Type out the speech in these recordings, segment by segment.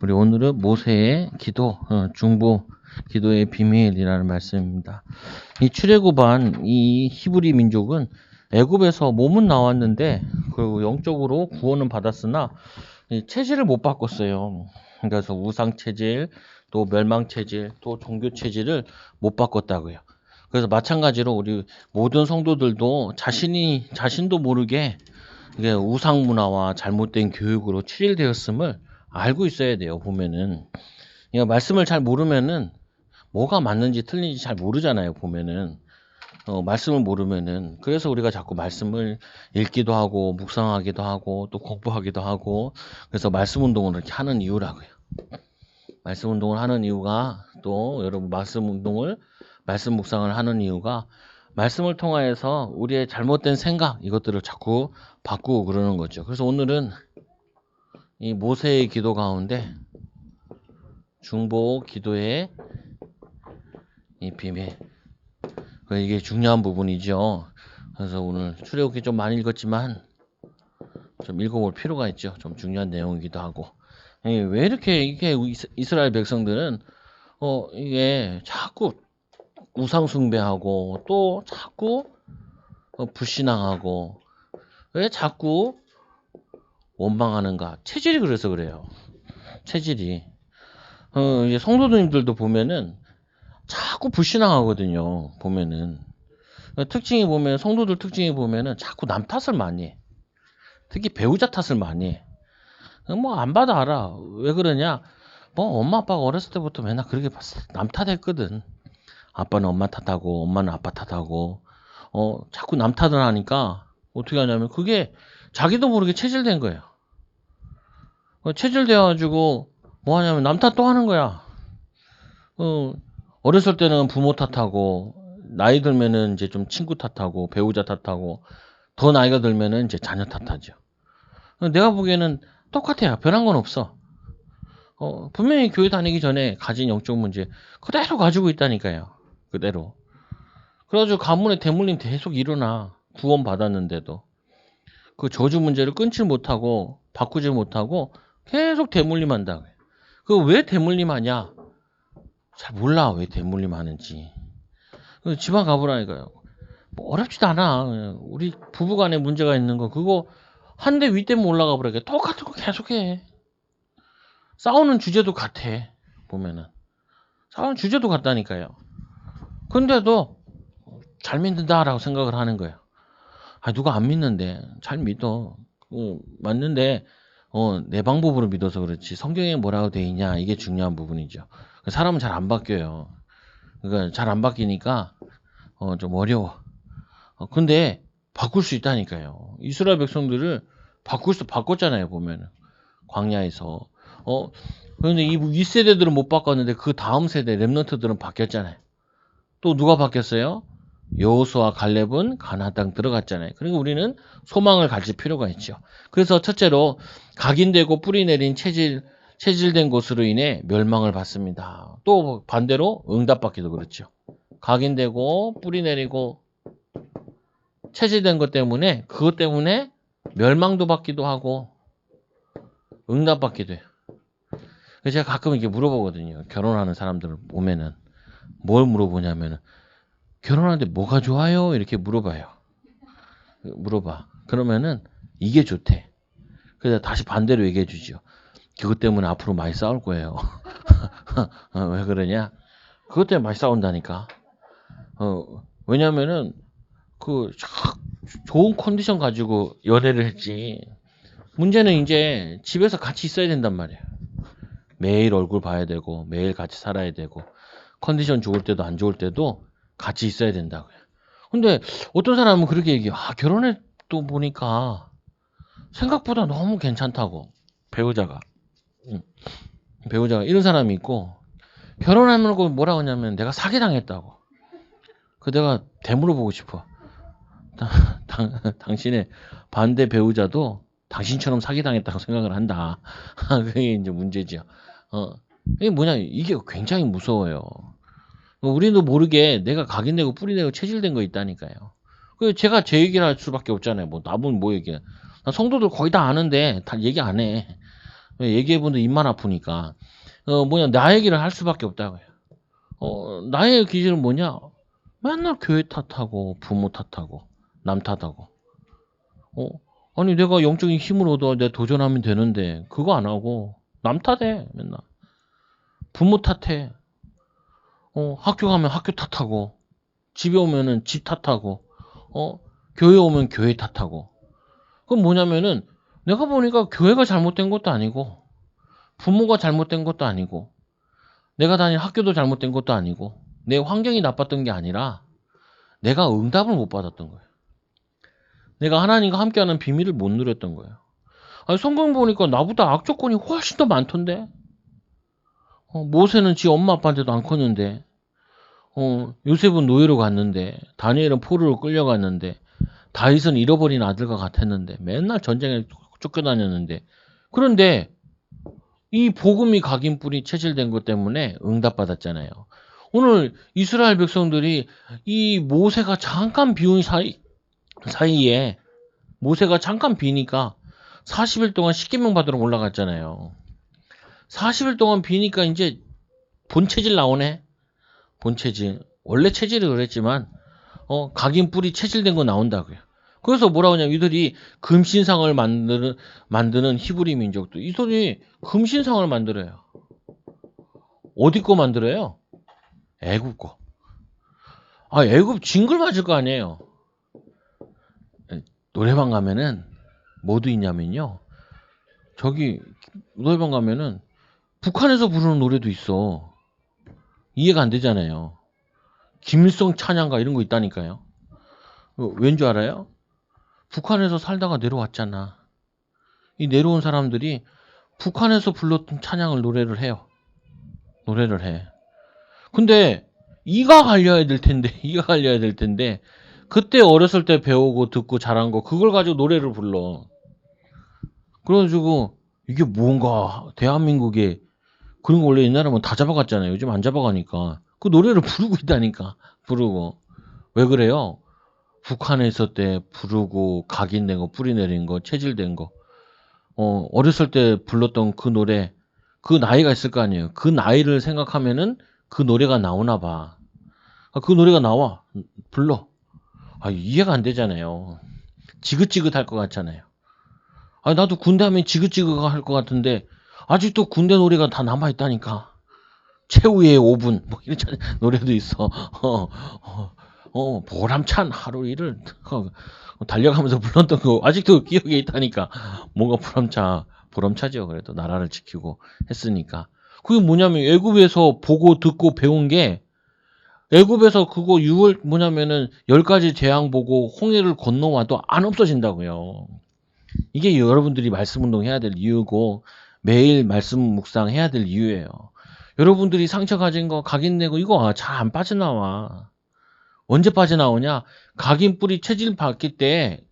우리 오늘은 모세의 기도, 중보 기도의 비밀이라는 말씀입니다. 이 출애굽한 이 히브리 민족은 애굽에서 몸은 나왔는데 그 영적으로 구원은 받았으나 이 체질을 못 바꿨어요. 그래서 우상 체질, 또 멸망 체질, 또 종교 체질을 못 바꿨다고요. 그래서 마찬가지로 우리 모든 성도들도 자신도 모르게 이게 우상 문화와 잘못된 교육으로 치일되었음을 알고 있어야 돼요. 보면은 그러니까 말씀을 잘 모르면은 뭐가 맞는지 틀린지 잘 모르잖아요. 보면은 말씀을 모르면은 그래서 우리가 자꾸 말씀을 읽기도 하고 묵상하기도 하고 또 공부하기도 하고 그래서 말씀 운동을 이렇게 하는 이유라고요. 말씀 운동을 하는 이유가 또 여러분 말씀 묵상을 하는 이유가 말씀을 통하여서 우리의 잘못된 생각 이것들을 자꾸 바꾸고 그러는 거죠. 그래서 오늘은 이 모세의 기도 가운데 중보 기도의 이 비밀 이게 중요한 부분이죠. 그래서 오늘 출애굽기 좀 많이 읽었지만 좀 읽어볼 필요가 있죠. 좀 중요한 내용이기도 하고 왜 이렇게 이게 이스라엘 백성들은 이게 자꾸 우상 숭배하고 또 자꾸 불신앙하고 왜 자꾸 원망하는가? 체질이 그래서 그래요. 체질이 이제 성도님들도 보면은 자꾸 불신앙하거든요. 보면은 특징이 보면 성도들 특징이 보면은 자꾸 남 탓을 많이 해. 특히 배우자 탓을 많이 해. 뭐 안 봐도 알아. 왜 그러냐? 뭐 엄마 아빠가 어렸을 때부터 맨날 그렇게 봤어. 남 탓했거든. 아빠는 엄마 탓하고 엄마는 아빠 탓하고 자꾸 남 탓을 하니까 어떻게 하냐면 그게 자기도 모르게 체질된 거예요. 체질돼가지고 뭐 하냐면 남 탓 또 하는 거야. 어렸을 때는 부모 탓하고 나이 들면은 이제 좀 친구 탓하고 배우자 탓하고 더 나이가 들면은 이제 자녀 탓하죠. 내가 보기에는 똑같아요. 변한 건 없어. 분명히 교회 다니기 전에 가진 영적 문제 그대로 가지고 있다니까요. 그대로. 그래가지고 가문의 대물림 계속 일어나. 구원 받았는데도. 그 저주 문제를 끊지 못하고 바꾸지 못하고 계속 대물림한다. 그 왜 대물림하냐? 잘 몰라 왜 대물림하는지. 집안 가보라니까요. 뭐 어렵지도 않아. 우리 부부간에 문제가 있는 거 그거 한 대 위 때문에 올라가 버려게 똑같은 거 계속해. 싸우는 주제도 같아. 보면은 싸우는 주제도 같다니까요. 근데도 잘 믿는다라고 생각을 하는 거예요. 누가 안 믿는데 잘 믿어. 맞는데 내 방법으로 믿어서 그렇지 성경에 뭐라고 돼 있냐 이게 중요한 부분이죠. 사람은 잘 안 바뀌어요. 그러니까 잘 안 바뀌니까 좀 어려워. 근데 바꿀 수 있다니까요. 이스라엘 백성들을 바꿨잖아요. 보면은 광야에서 그런데 이 윗세대들은 못 바꿨는데 그 다음 세대 렘넌트들은 바뀌었잖아요. 또 누가 바뀌었어요? 여호수아 갈렙은 가나안 땅 들어갔잖아요. 그리고 우리는 소망을 가질 필요가 있죠. 그래서 첫째로 각인되고 뿌리 내린 체질된 것으로 인해 멸망을 받습니다. 또 반대로 응답받기도 그렇죠. 각인되고 뿌리 내리고 체질된 것 때문에 그것 때문에 멸망도 받기도 하고 응답받기도 해요. 그래서 제가 가끔 이렇게 물어보거든요. 결혼하는 사람들을 보면은 뭘 물어보냐면은 결혼하는데 뭐가 좋아요? 이렇게 물어봐. 그러면은 이게 좋대. 그래서 다시 반대로 얘기해 주죠. 그것 때문에 앞으로 많이 싸울 거예요. 왜 그러냐? 그것 때문에 많이 싸운다니까. 왜냐면은 그 좋은 컨디션 가지고 연애를 했지. 문제는 이제 집에서 같이 있어야 된단 말이에요. 매일 얼굴 봐야 되고 매일 같이 살아야 되고 컨디션 좋을 때도 안 좋을 때도 같이 있어야 된다고요. 근데 어떤 사람은 그렇게 얘기해요. 결혼해 또 보니까 생각보다 너무 괜찮다고 배우자가 이런 사람이 있고 결혼하면 뭐라고 하냐면 내가 사기당했다고. 내가 되물어보고 싶어. 당신의 반대 배우자도 당신처럼 사기당했다고 생각을 한다. 그게 이제 문제죠. 이게 뭐냐, 이게 굉장히 무서워요. 우리도 모르게 내가 각인되고 뿌리내고 체질된 거 있다니까요. 제가 제 얘기를 할 수밖에 없잖아요. 뭐 남은 뭐 얘기해. 성도들 거의 다 아는데 다 얘기 안 해. 얘기해본들 입만 아프니까. 나 얘기를 할 수밖에 없다고요. 나의 기질은 뭐냐? 맨날 교회 탓하고, 부모 탓하고, 남 탓하고. 아니, 내가 영적인 힘을 얻어, 내가 도전하면 되는데, 그거 안 하고, 남 탓해, 맨날. 부모 탓해. 학교 가면 학교 탓하고, 집에 오면은 집 탓하고, 교회 오면 교회 탓하고. 그건 뭐냐면은, 내가 보니까 교회가 잘못된 것도 아니고, 부모가 잘못된 것도 아니고, 내가 다닌 학교도 잘못된 것도 아니고, 내 환경이 나빴던 게 아니라, 내가 응답을 못 받았던 거예요. 내가 하나님과 함께하는 비밀을 못 누렸던 거예요. 아니, 성경 보니까 나보다 악조건이 훨씬 더 많던데? 모세는 지 엄마 아빠한테도 안 컸는데, 요셉은 노예로 갔는데, 다니엘은 포로로 끌려갔는데, 다윗은 잃어버린 아들과 같았는데, 맨날 전쟁에 쫓겨다녔는데, 그런데 이 복음이 각인뿔이 체질된 것 때문에 응답받았잖아요. 오늘 이스라엘 백성들이 이 모세가 잠깐 비운 사이에 모세가 잠깐 비니까 40일 동안 십계명 받으러 올라갔잖아요. 40일 동안 비니까 이제 본체질 나오네. 본체질. 원래 체질이 그랬지만 각인뿔이 체질된 거 나온다고요. 그래서 뭐라고 하냐면 이들이 금신상을 만드는 히브리 민족도 이들이 금신상을 만들어요. 어디 거 만들어요? 애굽 거. 애굽 징글 맞을 거 아니에요. 노래방 가면은 뭐도 있냐면요. 저기 노래방 가면은 북한에서 부르는 노래도 있어. 이해가 안 되잖아요. 김일성 찬양가 이런 거 있다니까요. 왠 줄 알아요? 북한에서 살다가 내려왔잖아. 이 내려온 사람들이 북한에서 불렀던 찬양을 노래를 해요. 노래를 해. 근데 이가 갈려야 될 텐데 그때 어렸을 때 배우고 듣고 자란 거 그걸 가지고 노래를 불러. 그래가지고 이게 뭔가 대한민국에 그런 거 원래 옛날에는 다 잡아갔잖아요. 요즘 안 잡아가니까 그 노래를 부르고 있다니까. 부르고 왜 그래요? 북한에 있을 때 부르고 각인된 거 뿌리 내린 거 체질된 거 어렸을 때 불렀던 그 노래 그 나이가 있을 거 아니에요. 그 나이를 생각하면은 그 노래가 나오나 봐. 그 노래가 나와 불러. 이해가 안 되잖아요. 지긋지긋할 것 같잖아요. 나도 군대 하면 지긋지긋할 것 같은데 아직도 군대 노래가 다 남아 있다니까. 최후의 5분 뭐 이런 노래도 있어. 보람찬 하루 일을 달려가면서 불렀던 거 아직도 기억에 있다니까. 뭔가 보람차죠. 그래도 나라를 지키고 했으니까. 그게 뭐냐면 애굽에서 보고 듣고 배운 게 애굽에서 그거 6월 뭐냐면은 10가지 재앙 보고 홍해를 건너와도 안 없어진다고요. 이게 여러분들이 말씀 운동 해야 될 이유고 매일 말씀 묵상 해야 될 이유예요. 여러분들이 상처 가진 거 각인내고 이거 잘 안 빠져나와. 언제 빠져나오냐? 각인 뿌리 체질 바뀔 때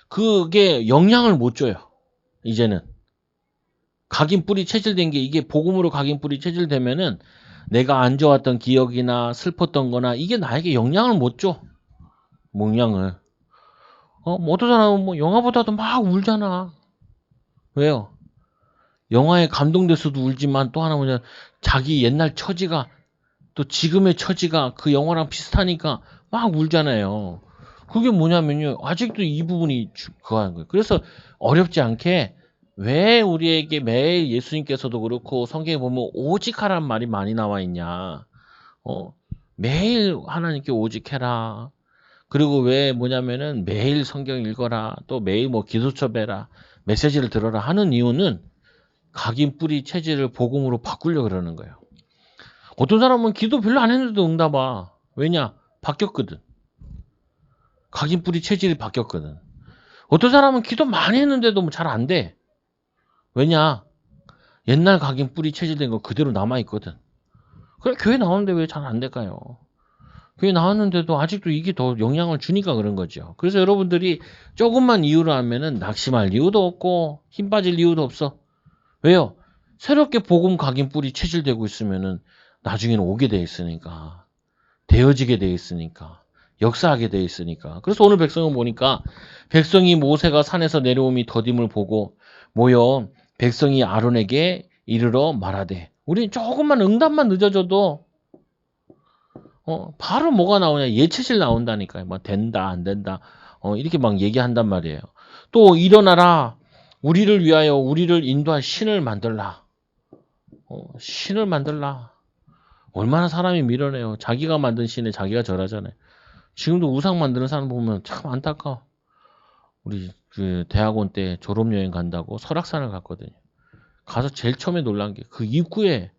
그게 영향을 못 줘요. 이제는 각인 뿌리 체질된 게 이게 복음으로 각인 뿌리 체질되면은 내가 안 좋았던 기억이나 슬펐던 거나 이게 나에게 영향을 못 줘. 영향을. 뭐 어떤 사람은 뭐 영화보다도 막 울잖아. 왜요? 영화에 감동돼서도 울지만 또 하나 뭐냐 자기 옛날 처지가 또 지금의 처지가 그 영화랑 비슷하니까 막 울잖아요. 그게 뭐냐면요. 아직도 이 부분이 그거 하는 거예요. 그래서 어렵지 않게 왜 우리에게 매일 예수님께서도 그렇고 성경에 보면 오직 하란 말이 많이 나와 있냐. 매일 하나님께 오직 해라. 그리고 왜 뭐냐면은 매일 성경 읽어라. 또 매일 뭐 기도처 배라. 메시지를 들어라 하는 이유는 각인 뿌리 체질을 복음으로 바꾸려고 그러는 거예요. 어떤 사람은 기도 별로 안 했는데도 응답 와. 왜냐? 바뀌었거든. 각인 뿌리 체질이 바뀌었거든. 어떤 사람은 기도 많이 했는데도 뭐 잘 안 돼. 왜냐? 옛날 각인 뿌리 체질된 거 그대로 남아있거든. 그래, 교회 나오는데 왜 잘 안 될까요? 교회 나왔는데도 아직도 이게 더 영향을 주니까 그런 거죠. 그래서 여러분들이 조금만 이유를 하면은 낙심할 이유도 없고 힘 빠질 이유도 없어. 왜요? 새롭게 복음 각인 뿌리 체질되고 있으면은 나중에는 오게 돼 있으니까. 되어지게 돼 있으니까. 역사하게 돼 있으니까. 그래서 오늘 백성을 보니까 백성이 모세가 산에서 내려옴이 더딤을 보고 모여 백성이 아론에게 이르러 말하되. 우리 조금만 응답만 늦어져도 바로 뭐가 나오냐? 예체질 나온다니까요. 뭐 된다, 안 된다. 이렇게 막 얘기한단 말이에요. 또 일어나라. 우리를 위하여 우리를 인도할 신을 만들라. 신을 만들라. 얼마나 사람이 밀어내요. 자기가 만든 신에 자기가 절하잖아요. 지금도 우상 만드는 사람 보면 참 안타까워. 우리 그 대학원 때 졸업여행 간다고 설악산을 갔거든요. 가서 제일 처음에 놀란 게 그 입구에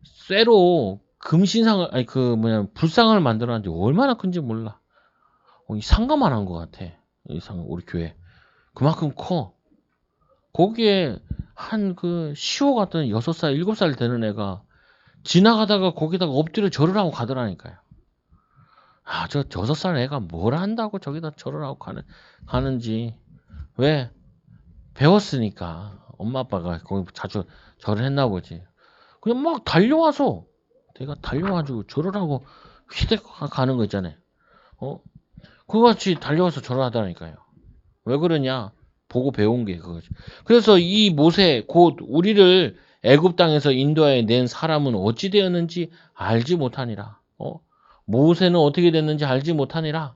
쇠로 금신상을 아니 그 뭐냐 불상을 만들어놨는지 얼마나 큰지 몰라. 이 상가만 한 것 같아. 이 상 우리 교회 그만큼 커. 거기에 한 그 시호 같은 6살 7살 되는 애가 지나가다가 거기다가 엎드려 절을 하고 가더라니까요. 저 6살 애가 뭘 한다고 저기다 절을 하고 가는지. 왜? 배웠으니까. 엄마 아빠가 거기 자주 절을 했나 보지. 그냥 막 달려와서 내가 달려가지고 절을 하고 휘대 가는 거 있잖아요. 그거같이 달려와서 절을 하다니까요. 왜 그러냐? 보고 배운 게 그거지. 그래서 이 모세 곧 우리를 애굽 땅에서 인도하여 낸 사람은 어찌 되었는지 알지 못하니라. 모세는 어떻게 됐는지 알지 못하니라.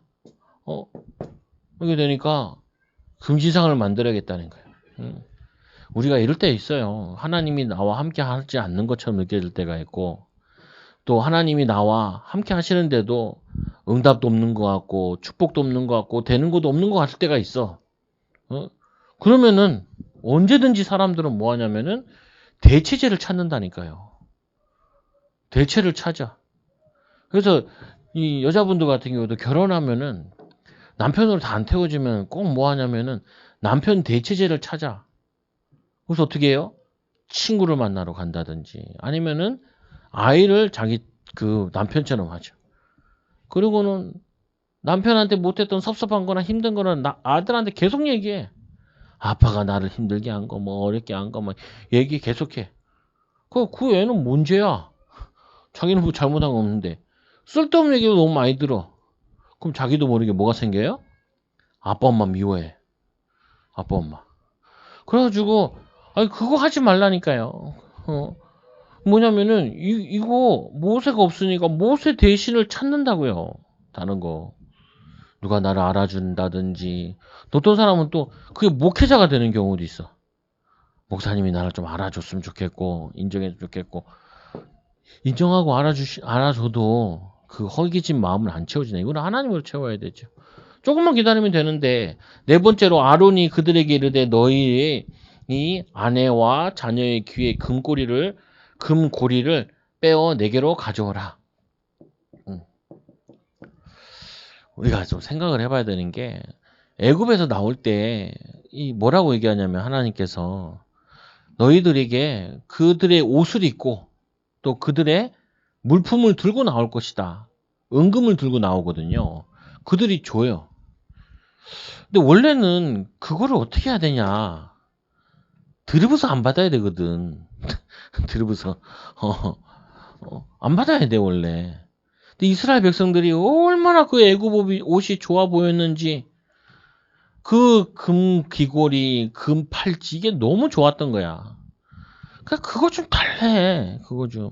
이렇게 되니까 금지상을 만들어야겠다는 거예요. 우리가 이럴 때 있어요. 하나님이 나와 함께 하지 않는 것처럼 느껴질 때가 있고, 또 하나님이 나와 함께 하시는데도 응답도 없는 것 같고, 축복도 없는 것 같고, 되는 것도 없는 것 같을 때가 있어. 그러면은 언제든지 사람들은 뭐 하냐면은 대체제를 찾는다니까요. 대체를 찾아. 그래서 이 여자분들 같은 경우도 결혼하면은 남편으로 다 안 태워지면 꼭 뭐 하냐면은 남편 대체제를 찾아. 그래서 어떻게 해요? 친구를 만나러 간다든지 아니면은 아이를 자기 그 남편처럼 하죠. 그리고는 남편한테 못했던 섭섭한 거나 힘든 거는 아들한테 계속 얘기해. 아빠가 나를 힘들게 한 거, 뭐 어렵게 한 거, 뭐 얘기 계속해. 그 애는 뭔 죄야? 자기는 뭐 잘못한 거 없는데. 쓸데없는 얘기도 너무 많이 들어. 그럼 자기도 모르게 뭐가 생겨요? 아빠 엄마 미워해. 아빠 엄마. 그래가지고 아니 그거 하지 말라니까요. 뭐냐면은 이거 모세가 없으니까 모세 대신을 찾는다고요. 다른 거. 누가 나를 알아준다든지. 어떤 사람은 또 그게 목회자가 되는 경우도 있어. 목사님이 나를 좀 알아줬으면 좋겠고 인정해줬으면 좋겠고 인정하고 알아줘도 그 허기진 마음을 안 채워지네. 이거는 하나님으로 채워야 되죠. 조금만 기다리면 되는데 네 번째로 아론이 그들에게 이르되 너희의 이 아내와 자녀의 귀에 금고리를 빼어 내게로 가져오라. 우리가 좀 생각을 해봐야 되는 게 애굽에서 나올 때 이 뭐라고 얘기하냐면 하나님께서 너희들에게 그들의 옷을 입고 또 그들의 물품을 들고 나올 것이다. 은금을 들고 나오거든요. 그들이 줘요. 근데 원래는 그거를 어떻게 해야 되냐. 드리브서 안 받아야 되거든. 드리브서. 안 받아야 돼 원래. 근데 이스라엘 백성들이 얼마나 그 애굽 옷이 좋아 보였는지 그 금 귀걸이, 금 팔찌 이게 너무 좋았던 거야. 그러니까 그거 좀 달래. 그거 좀.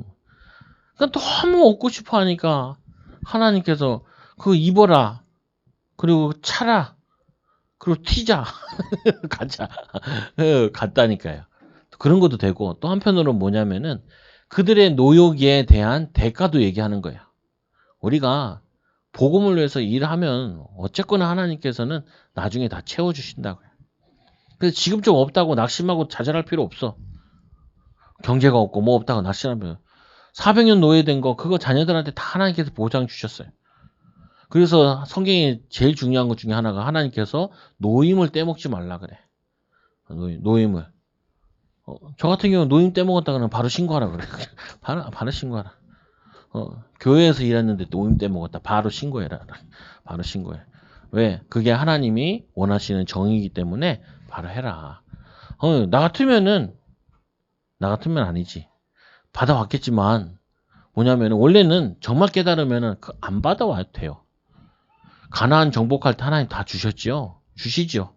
그러니까 너무 얻고 싶어 하니까 하나님께서 그거 입어라. 그리고 차라. 그리고 튀자. 가자. 갔다니까요. 그런 것도 되고 또 한편으로는 뭐냐면은 그들의 노역에 대한 대가도 얘기하는 거예요. 우리가 복음을 위해서 일하면 어쨌거나 하나님께서는 나중에 다 채워주신다고요. 그래서 지금 좀 없다고 낙심하고 좌절할 필요 없어. 경제가 없고 뭐 없다고 낙심하면 400년 노예된 거 그거 자녀들한테 다 하나님께서 보장 주셨어요. 그래서 성경에 제일 중요한 것 중에 하나가 하나님께서 노임을 떼먹지 말라 그래. 노임을. 저 같은 경우는 노임 떼먹었다 그러면 바로 신고하라 그래. 바로 신고하라. 교회에서 일했는데 노임 떼먹었다. 바로 신고해라. 바로 신고해. 왜? 그게 하나님이 원하시는 정의이기 때문에 바로 해라. 나 같으면 아니지. 받아왔겠지만 뭐냐면 원래는 정말 깨달으면 안 받아와도 돼요. 가나안 정복할 때 하나님 다 주셨죠. 주시죠.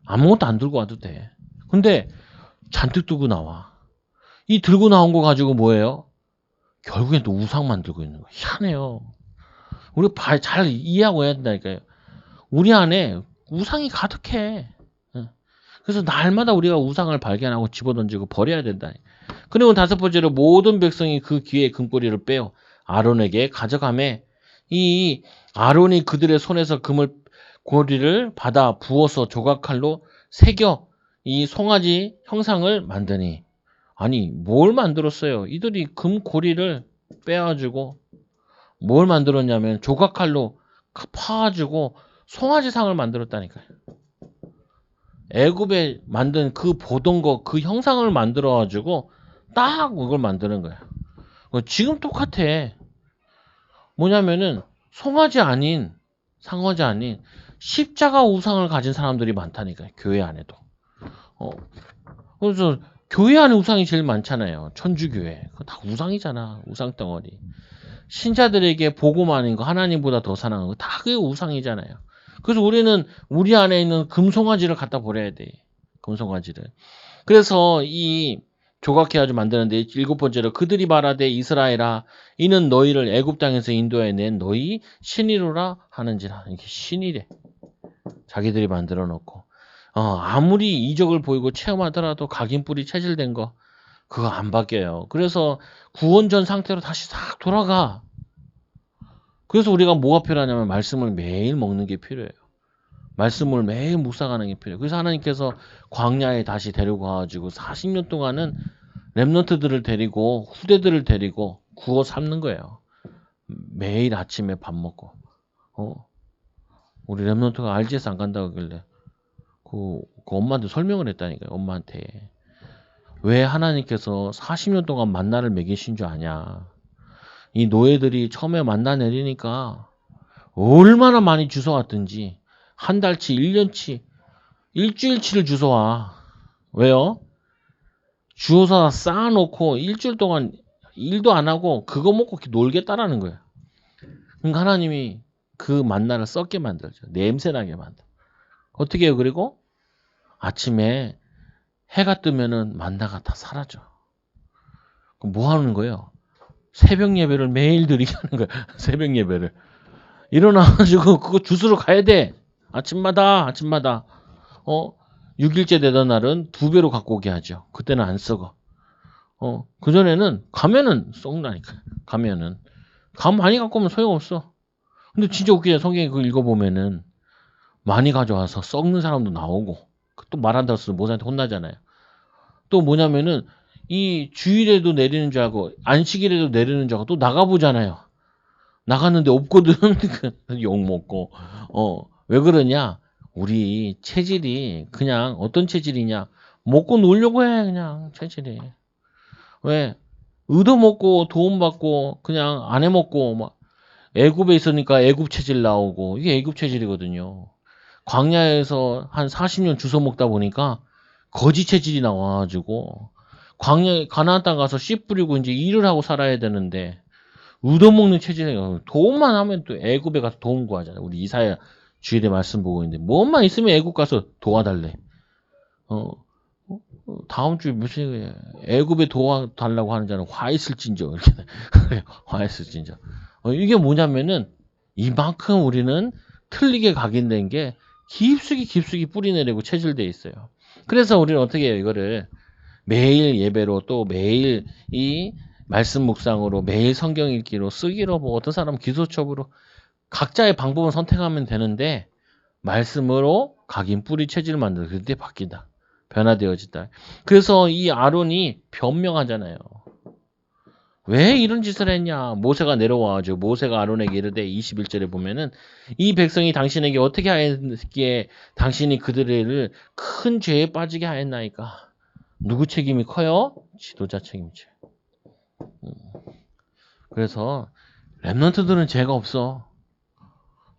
아무것도 안 들고 와도 돼. 근데 잔뜩 들고 나와. 이 들고 나온 거 가지고 뭐예요? 결국엔 또 우상 만들고 있는 거야. 희한해요. 우리 잘 이해하고 해야 된다니까요. 우리 안에 우상이 가득해. 응. 그래서 날마다 우리가 우상을 발견하고 집어던지고 버려야 된다. 그리고 다섯 번째로 모든 백성이 그 귀에 금꼬리를 빼어 아론에게 가져가매 이 아론이 그들의 손에서 꼬리를 받아 부어서 조각칼로 새겨 이 송아지 형상을 만드니 아니 뭘 만들었어요? 이들이 금고리를 빼가지고 뭘 만들었냐면 조각칼로 파가지고 송아지상을 만들었다니까요. 애굽에 만든 그 보던 거 그 형상을 만들어가지고 딱 그걸 만드는 거야. 지금 똑같아. 뭐냐면은 송아지 아닌 상어지 아닌 십자가 우상을 가진 사람들이 많다니까요. 교회 안에도. 그래서 교회 안에 우상이 제일 많잖아요. 천주교회. 그거 다 우상이잖아. 우상 덩어리. 신자들에게 복음하는 거 하나님보다 더 사랑하는 거 다 그게 우상이잖아요. 그래서 우리는 우리 안에 있는 금송아지를 갖다 버려야 돼. 금송아지를. 그래서 이 조각해가지고 만드는데 일곱 번째로 그들이 말하되 이스라엘아 이는 너희를 애굽 땅에서 인도해 낸 너희 신이로라 하는지라. 이게 신이래. 자기들이 만들어 놓고 아무리 이적을 보이고 체험하더라도 각인뿔이 체질된 거 그거 안 바뀌어요. 그래서 구원전 상태로 다시 싹 돌아가. 그래서 우리가 뭐가 필요하냐면 말씀을 매일 먹는 게 필요해요. 말씀을 매일 묵상하는 게 필요해요. 그래서 하나님께서 광야에 다시 데리고 와가지고 40년 동안은 렘넌트들을 데리고 후대들을 데리고 구워 삶는 거예요. 매일 아침에 밥 먹고. 우리 렘넌트가 RGS 안 간다고 하길래 그 엄마한테 설명을 했다니까요. 엄마한테. 왜 하나님께서 40년 동안 만나를 먹이신 줄 아냐. 이 노예들이 처음에 만나 내리니까 얼마나 많이 주워왔든지 한 달치, 1년치, 일주일치를 주워와. 왜요? 주워서 쌓아놓고 일주일 동안 일도 안 하고 그거 먹고 놀겠다라는 거예요. 그러니까 하나님이 그 만나를 썩게 만들죠. 냄새나게 만들어. 어떻게 해요? 그리고 아침에 해가 뜨면은 만나가 다 사라져. 그럼 뭐 하는 거예요? 새벽 예배를 매일 드리게 하는 거야. 새벽 예배를. 일어나가지고 그거 주스러 가야 돼. 아침마다. 6일째 되던 날은 2배로 갖고 오게 하죠. 그때는 안 썩어. 그전에는 가면은 썩나니까. 가면은. 감 많이 갖고 오면 소용없어. 근데 진짜 웃기죠. 성경에 그거 읽어보면은 많이 가져와서 썩는 사람도 나오고 또 말한다고 해서 모세한테 혼나잖아요. 또 뭐냐면은 이 주일에도 내리는 줄 알고 안식일에도 내리는 줄 알고 또 나가보잖아요. 나갔는데 없거든. 욕 먹고. 왜 그러냐? 우리 체질이 그냥 어떤 체질이냐? 먹고 놀려고 해 그냥 체질이. 왜? 얻어먹고 돈 받고 그냥 안 해먹고 막 애굽에 있으니까 애굽 체질 나오고 이게 애굽 체질이거든요. 광야에서 한 40년 주워 먹다 보니까 거지 체질이 나와가지고 광야 가나안 땅 가서 씨 뿌리고 이제 일을 하고 살아야 되는데 얻어먹는 체질이에요. 도움만 하면 또 애굽에 가서 도움 구하잖아요. 우리 이사야 주일에 말씀 보고 있는데 뭐만 있으면 애굽 가서 도와달래. 다음 주에 무슨 애굽에 도와달라고 하는 자는 화 있을진저 이렇게 화 있을진저. 이게 뭐냐면은 이만큼 우리는 틀리게 각인된 게 깊숙이 뿌리 내리고 체질돼 있어요. 그래서 우리는 어떻게 해요? 이거를 매일 예배로 또 매일 이 말씀 묵상으로 매일 성경 읽기로 쓰기로 뭐 어떤 사람은 기도첩으로 각자의 방법을 선택하면 되는데 말씀으로 각인 뿌리 체질을 만들어 그때 바뀐다. 변화되어진다. 그래서 이 아론이 변명하잖아요. 왜 이런 짓을 했냐? 모세가 내려와가지고 모세가 아론에게 이르되 21절에 보면은 이 백성이 당신에게 어떻게 하였기에 당신이 그들을 큰 죄에 빠지게 하였나이까? 누구 책임이 커요? 지도자 책임이죠. 그래서 렘넌트들은 죄가 없어.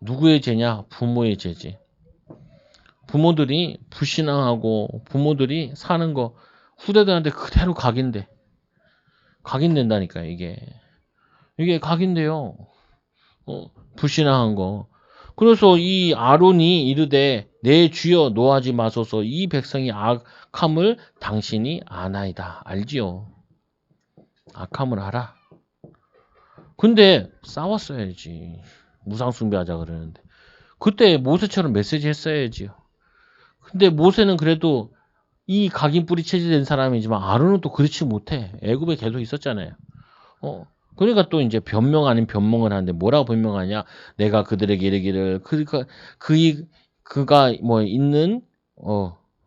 누구의 죄냐? 부모의 죄지. 부모들이 불신앙하고 부모들이 사는 거 후대들한테 그대로 각인돼. 각인된다니까 이게 각인돼요. 불신앙한 거. 그래서 이 아론이 이르되 내 주여 노하지 마소서 이 백성이 악함을 당신이 아나이다. 알지요. 악함을 알아. 근데 싸웠어야지. 무상숭배하자 그러는데. 그때 모세처럼 메시지 했어야지요. 근데 모세는 그래도 이 각인 뿌리 체질된 사람이지만 아론은 또 그렇지 못해. 애굽에 계속 있었잖아요. 그러니까 또 이제 변명 아닌 변명을 하는데 뭐라고 변명하냐? 내가 그들에게 이르기를 그러니까 그가 뭐 있는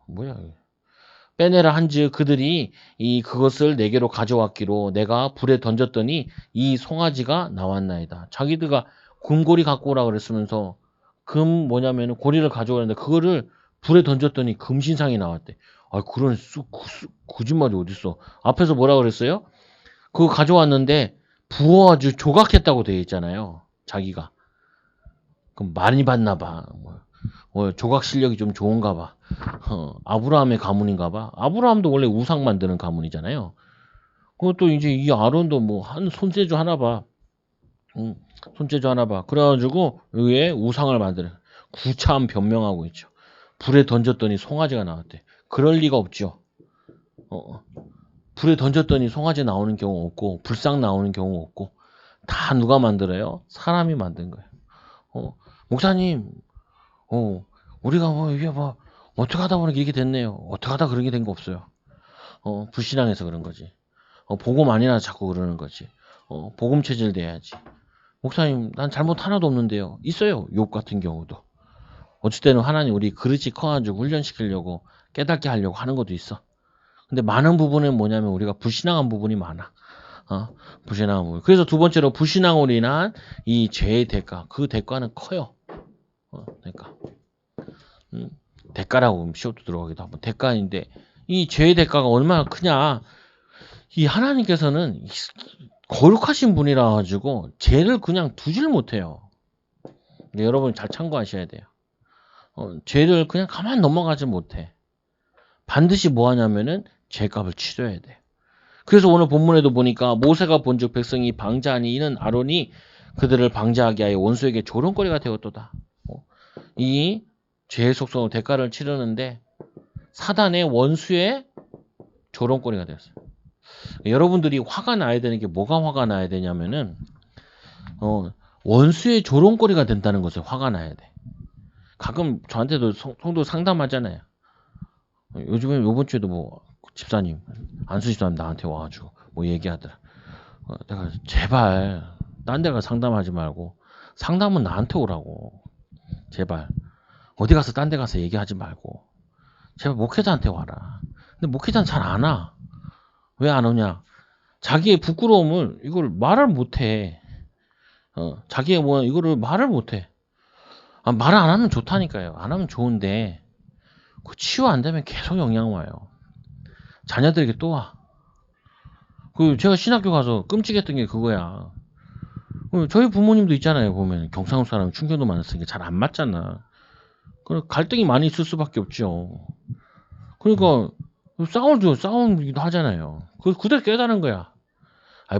뭐야? 빼내라 한즉 그들이 이 그것을 내게로 가져왔기로 내가 불에 던졌더니 이 송아지가 나왔나이다. 자기들가 금고리 갖고 오라 그랬으면서 금 뭐냐면은 고리를 가져오는데 그거를 불에 던졌더니 금신상이 나왔대. 아 그런 거짓말이 어딨어? 앞에서 뭐라 그랬어요? 그거 가져왔는데 부어가지고 조각했다고 되어 있잖아요. 자기가. 그럼 많이 봤나 봐. 조각 실력이 좀 좋은가 봐. 아브라함의 가문인가 봐. 아브라함도 원래 우상 만드는 가문이잖아요. 그것도 이제 이 아론도 뭐 한 손재주 하나 봐. 손재주 하나 봐. 그래가지고 위에 우상을 만드는 구차한 변명하고 있죠. 불에 던졌더니 송아지가 나왔대. 그럴 리가 없죠. 불에 던졌더니 송아지 나오는 경우 없고 불상 나오는 경우 없고 다 누가 만들어요? 사람이 만든 거예요. 목사님, 우리가 뭐 이게 뭐 어떻게 하다 보니 이렇게 됐네요. 어떻게 하다 그런 게 된 거 없어요. 불신앙해서 그런 거지. 복음 아니나 자꾸 그러는 거지. 복음 체질 돼야지. 목사님, 난 잘못 하나도 없는데요. 있어요. 욥 같은 경우도. 어찌 때는 하나님 우리 그릇이 커가지고 훈련시키려고 깨닫게 하려고 하는 것도 있어. 근데 많은 부분은 뭐냐면 우리가 불신앙한 부분이 많아. 불신앙한 부분. 그래서 두 번째로 불신앙으로 인한 이 죄의 대가. 그 대가는 커요. 대가. 대가라고 시옷도 들어가기도 하고 대가인데 이 죄의 대가가 얼마나 크냐. 이 하나님께서는 거룩하신 분이라 가지고 죄를 그냥 두질 못해요. 여러분 잘 참고하셔야 돼요. 죄를 그냥 가만 넘어가지 못해. 반드시 뭐 하냐면은 죄값을 치러야 돼. 그래서 오늘 본문에도 보니까 모세가 본즉 백성이 방자하니 이는 아론이 그들을 방자하게 하여 원수에게 조롱거리가 되었도다. 이 죄의 속성으로 대가를 치르는데 사단의 원수의 조롱거리가 되었어요. 여러분들이 화가 나야 되는 게 뭐가 화가 나야 되냐면은 원수의 조롱거리가 된다는 것을 화가 나야 돼. 가끔 저한테도 성도 상담하잖아요. 요즘에 요번 주에도 뭐 집사님 안수 집사님 나한테 와가지고 뭐 얘기하더라. 내가 제발 딴 데가 상담하지 말고 상담은 나한테 오라고. 제발 어디 가서 딴 데 가서 얘기하지 말고 제발 목회자한테 와라. 근데 목회자는 잘 안 와. 왜 안 오냐? 자기의 부끄러움을 이걸 말을 못해. 자기의 뭐 이거를 말을 못해. 말을 안 하면 좋다니까요. 안 하면 좋은데 그 치유 안 되면 계속 영향 와요. 자녀들에게 또 와. 제가 신학교 가서 끔찍했던 게 그거야. 저희 부모님도 있잖아요. 보면 경상도 사람 충격도 많았으니까 잘 안 맞잖아. 갈등이 많이 있을 수밖에 없죠. 그러니까 싸우기도 하잖아요. 그대로 깨달은 거야.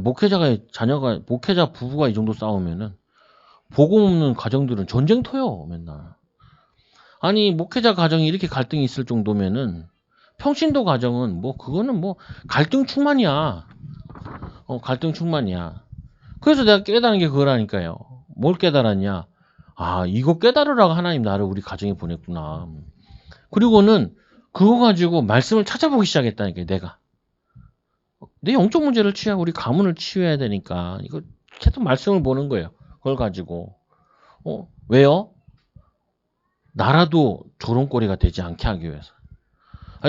목회자 부부가 이 정도 싸우면은 복음 없는 가정들은 전쟁터요, 맨날. 아니, 목회자 가정이 이렇게 갈등이 있을 정도면은 평신도 가정은 그거는 갈등 충만이야. 갈등 충만이야. 그래서 내가 깨달은 게 그거라니까요. 뭘 깨달았냐? 이거 깨달으라고 하나님 나를 우리 가정에 보냈구나. 그리고는 그거 가지고 말씀을 찾아보기 시작했다니까요, 내가. 내 영적 문제를 치유하고 우리 가문을 치유해야 되니까 이거 계속 말씀을 보는 거예요. 그걸 가지고. 왜요? 나라도 조롱거리가 되지 않게 하기 위해서.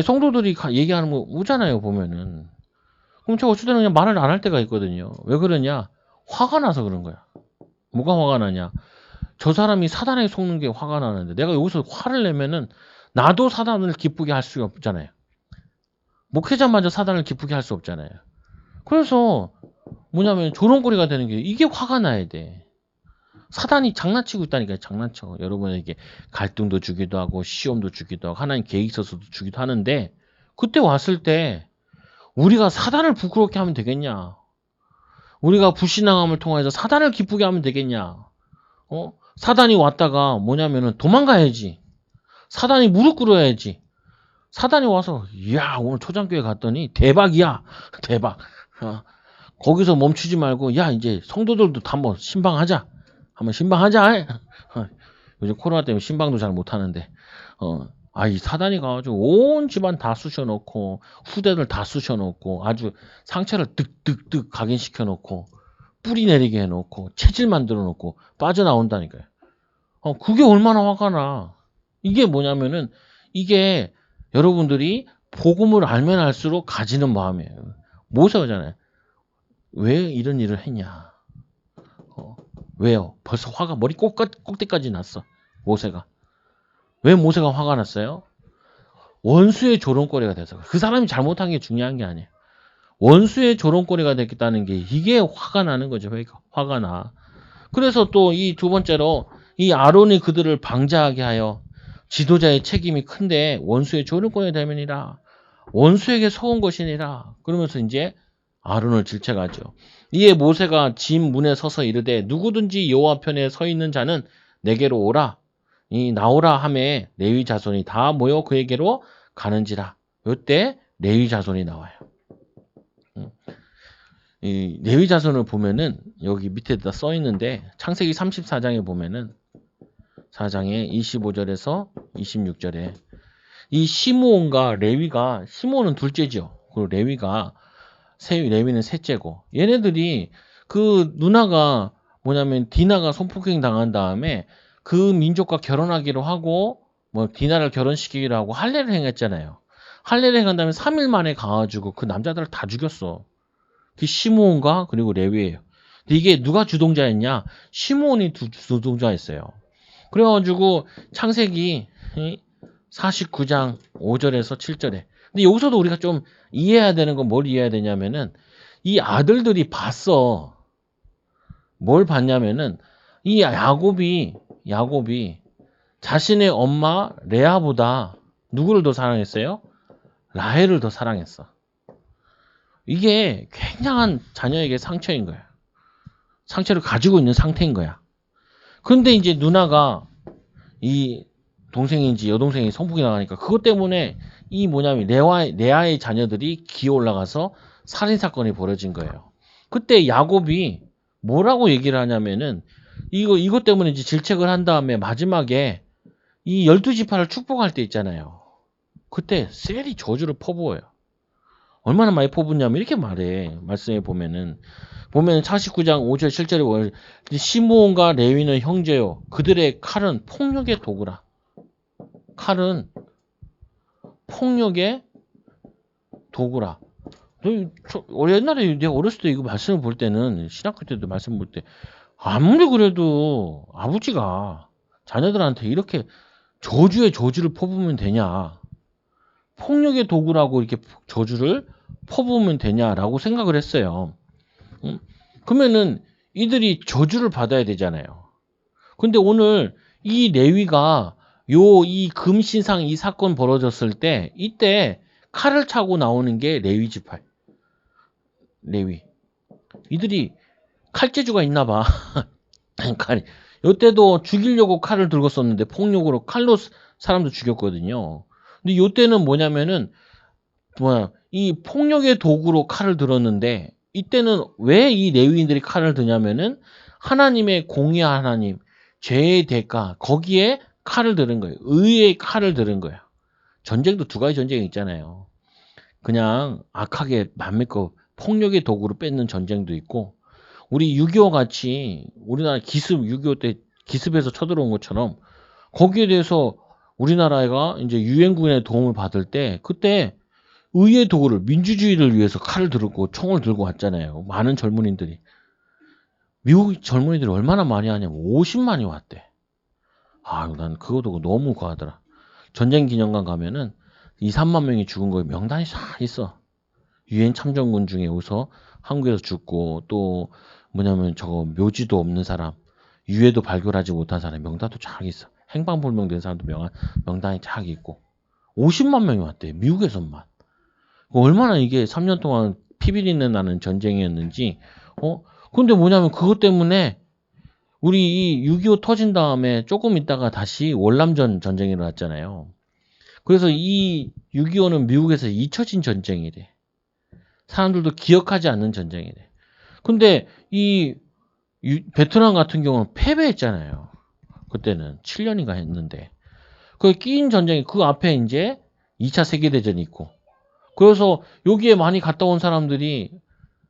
성도들이 얘기하는 거 오잖아요, 보면은. 그럼 제가 어쨌든 그냥 말을 안 할 때가 있거든요. 왜 그러냐? 화가 나서 그런 거야. 뭐가 화가 나냐? 저 사람이 사단에 속는 게 화가 나는데 내가 여기서 화를 내면은 나도 사단을 기쁘게 할 수가 없잖아요. 목회자마저 사단을 기쁘게 할 수 없잖아요. 그래서 뭐냐면 조롱거리가 되는 게 이게 화가 나야 돼. 사단이 장난치고 있다니까요. 장난쳐. 여러분에게 갈등도 주기도 하고 시험도 주기도 하고 하나님 계획 있어서도 주기도 하는데 그때 왔을 때 우리가 사단을 부끄럽게 하면 되겠냐? 우리가 불신앙함을 통해서 사단을 기쁘게 하면 되겠냐? 사단이 왔다가 뭐냐면은 도망가야지. 사단이 무릎 꿇어야지. 사단이 와서 야 오늘 초장교회 갔더니 대박이야. 대박. 거기서 멈추지 말고 야 이제 성도들도 한번 신방하자. 한번 신방하자. 요즘 코로나 때문에 신방도 잘 못하는데 이 사단이 가가지고 온 집안 다 쑤셔놓고 후대들 다 쑤셔놓고 아주 상처를 득득득 각인시켜놓고 뿌리 내리게 해놓고 체질 만들어놓고 빠져나온다니까요. 그게 얼마나 화가 나. 이게 뭐냐면은 이게 여러분들이 복음을 알면 알수록 가지는 마음이에요. 모세잖아요. 왜 이런 일을 했냐? 왜요? 벌써 화가 머리 꼭대까지 났어. 모세가. 왜 모세가 화가 났어요? 원수의 조롱거리가 돼서. 그 사람이 잘못한 게 중요한 게 아니에요. 원수의 조롱거리가 됐다는 게 이게 화가 나는 거죠. 화가 나. 그래서 또 이 두 번째로 이 아론이 그들을 방자하게 하여 지도자의 책임이 큰데 원수의 조롱거리가 되면이라. 원수에게 속은 것이니라. 그러면서 이제 아론을 질책하죠. 이에 모세가 집 문에 서서 이르되 누구든지 여호와 편에 서 있는 자는 내게로 오라. 이 나오라 하매 레위 자손이 다 모여 그에게로 가는지라. 이때 레위 자손이 나와요. 이 레위 자손을 보면은 여기 밑에다 써 있는데 창세기 34장에 보면은 4장에 25절에서 26절에 이 시므온과 레위가 시므온은 둘째죠. 그리고 레위는 셋째고 얘네들이 그 누나가 뭐냐면 디나가 성폭행 당한 다음에 그 민족과 결혼하기로 하고 뭐 디나를 결혼시키기로 하고 할례를 행했잖아요. 할례를 행한 다음에 3일 만에 가가지고 그 남자들을 다 죽였어. 그 시므온과 그리고 레위예요. 근데 이게 누가 주동자였냐? 시므온이 주동자였어요. 그래가지고 창세기 49장 5절에서 7절에 근데 여기서도 우리가 좀 이해해야 되는 건 뭘 이해해야 되냐면은 이 아들들이 봤어. 뭘 봤냐면은 이 야곱이 자신의 엄마 레아보다 누구를 더 사랑했어요? 라헬을 더 사랑했어. 이게 굉장한 자녀에게 상처인 거야. 상처를 가지고 있는 상태인 거야. 그런데 이제 누나가 이 동생인지 여동생이 성폭이 나가니까 그것 때문에 이 뭐냐면 레아의 자녀들이 기어 올라가서 살인사건이 벌어진 거예요. 그때 야곱이 뭐라고 얘기를 하냐면은 이것 때문에 이제 질책을 한 다음에 마지막에 이 12지파를 축복할 때 있잖아요. 그때 셀이 저주를 퍼부어요. 얼마나 많이 퍼붓냐면 이렇게 말해. 말씀에 보면은 49장 5절 7절에 보면 시므온과 레위는 형제요. 그들의 칼은 폭력의 도구라. 칼은 폭력의 도구라. 옛날에 내가 어렸을 때 이거 말씀을 볼 때는 신학교 때도 말씀 볼 때 아무리 그래도 아버지가 자녀들한테 이렇게 저주의 저주를 퍼부으면 되냐. 폭력의 도구라고 이렇게 저주를 퍼부으면 되냐라고 생각을 했어요. 그러면은 이들이 저주를 받아야 되잖아요. 근데 오늘 이 레위가 이 금신상 이 사건 벌어졌을 때 이때 칼을 차고 나오는 게 레위 지파. 레위. 이들이 칼재주가 있나 봐. 칼이. 이때도 죽이려고 칼을 들고 썼는데 폭력으로 칼로 사람도 죽였거든요. 근데 이때는 뭐냐면은 이 폭력의 도구로 칼을 들었는데 이때는 왜 이 레위인들이 칼을 드냐면은 하나님의 공의한 하나님, 죄의 대가 거기에 칼을 들은 거예요. 의의 칼을 들은 거예요. 전쟁도 두 가지 전쟁이 있잖아요. 그냥 악하게 맘 믿고 폭력의 도구로 뺏는 전쟁도 있고 우리 6.25 같이 우리나라 기습 6.25 때 기습해서 쳐들어온 것처럼 거기에 대해서 우리나라가 이제 유엔군의 도움을 받을 때 그때 의의 도구를 민주주의를 위해서 칼을 들고 총을 들고 왔잖아요. 많은 젊은이들이. 미국 젊은이들이 얼마나 많이 하냐면 50만이 왔대. 난 그것도 너무 과하더라. 전쟁 기념관 가면은 2, 3만 명이 죽은 거에 명단이 싹 있어. 유엔 참전군 중에 여기서 한국에서 죽고 또 뭐냐면 저거 묘지도 없는 사람, 유해도 발견하지 못한 사람 명단도 쫙 있어. 행방불명된 사람도 명단이 쫙 있고 50만 명이 왔대. 미국에서만. 얼마나 이게 3년 동안 피비린내 나는 전쟁이었는지. 근데 뭐냐면 그것 때문에 우리 이 6.25 터진 다음에 조금 있다가 다시 월남전 전쟁이 일어났잖아요. 그래서 이 6.25는 미국에서 잊혀진 전쟁이래. 사람들도 기억하지 않는 전쟁이래. 근데 이 베트남 같은 경우는 패배했잖아요. 그때는 7년인가 했는데. 그 끼인 전쟁이 그 앞에 이제 2차 세계대전이 있고. 그래서 여기에 많이 갔다 온 사람들이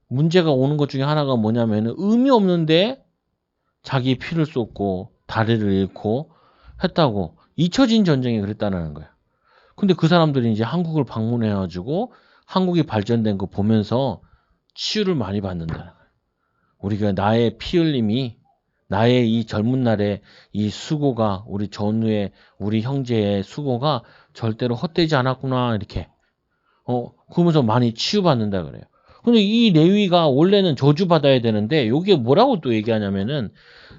문제가 오는 것 중에 하나가 뭐냐면은 의미 없는데 자기 피를 쏟고 다리를 잃고 했다고. 잊혀진 전쟁이 그랬다는 거야. 근데 그 사람들이 이제 한국을 방문해가지고 한국이 발전된 거 보면서 치유를 많이 받는다는 거야. 우리가 나의 피 흘림이 나의 이 젊은 날의 이 수고가 우리 전우의 우리 형제의 수고가 절대로 헛되지 않았구나 이렇게 그러면서 많이 치유받는다 그래요. 근데 이 레위가 원래는 저주받아야 되는데 여기에 뭐라고 또 얘기하냐면은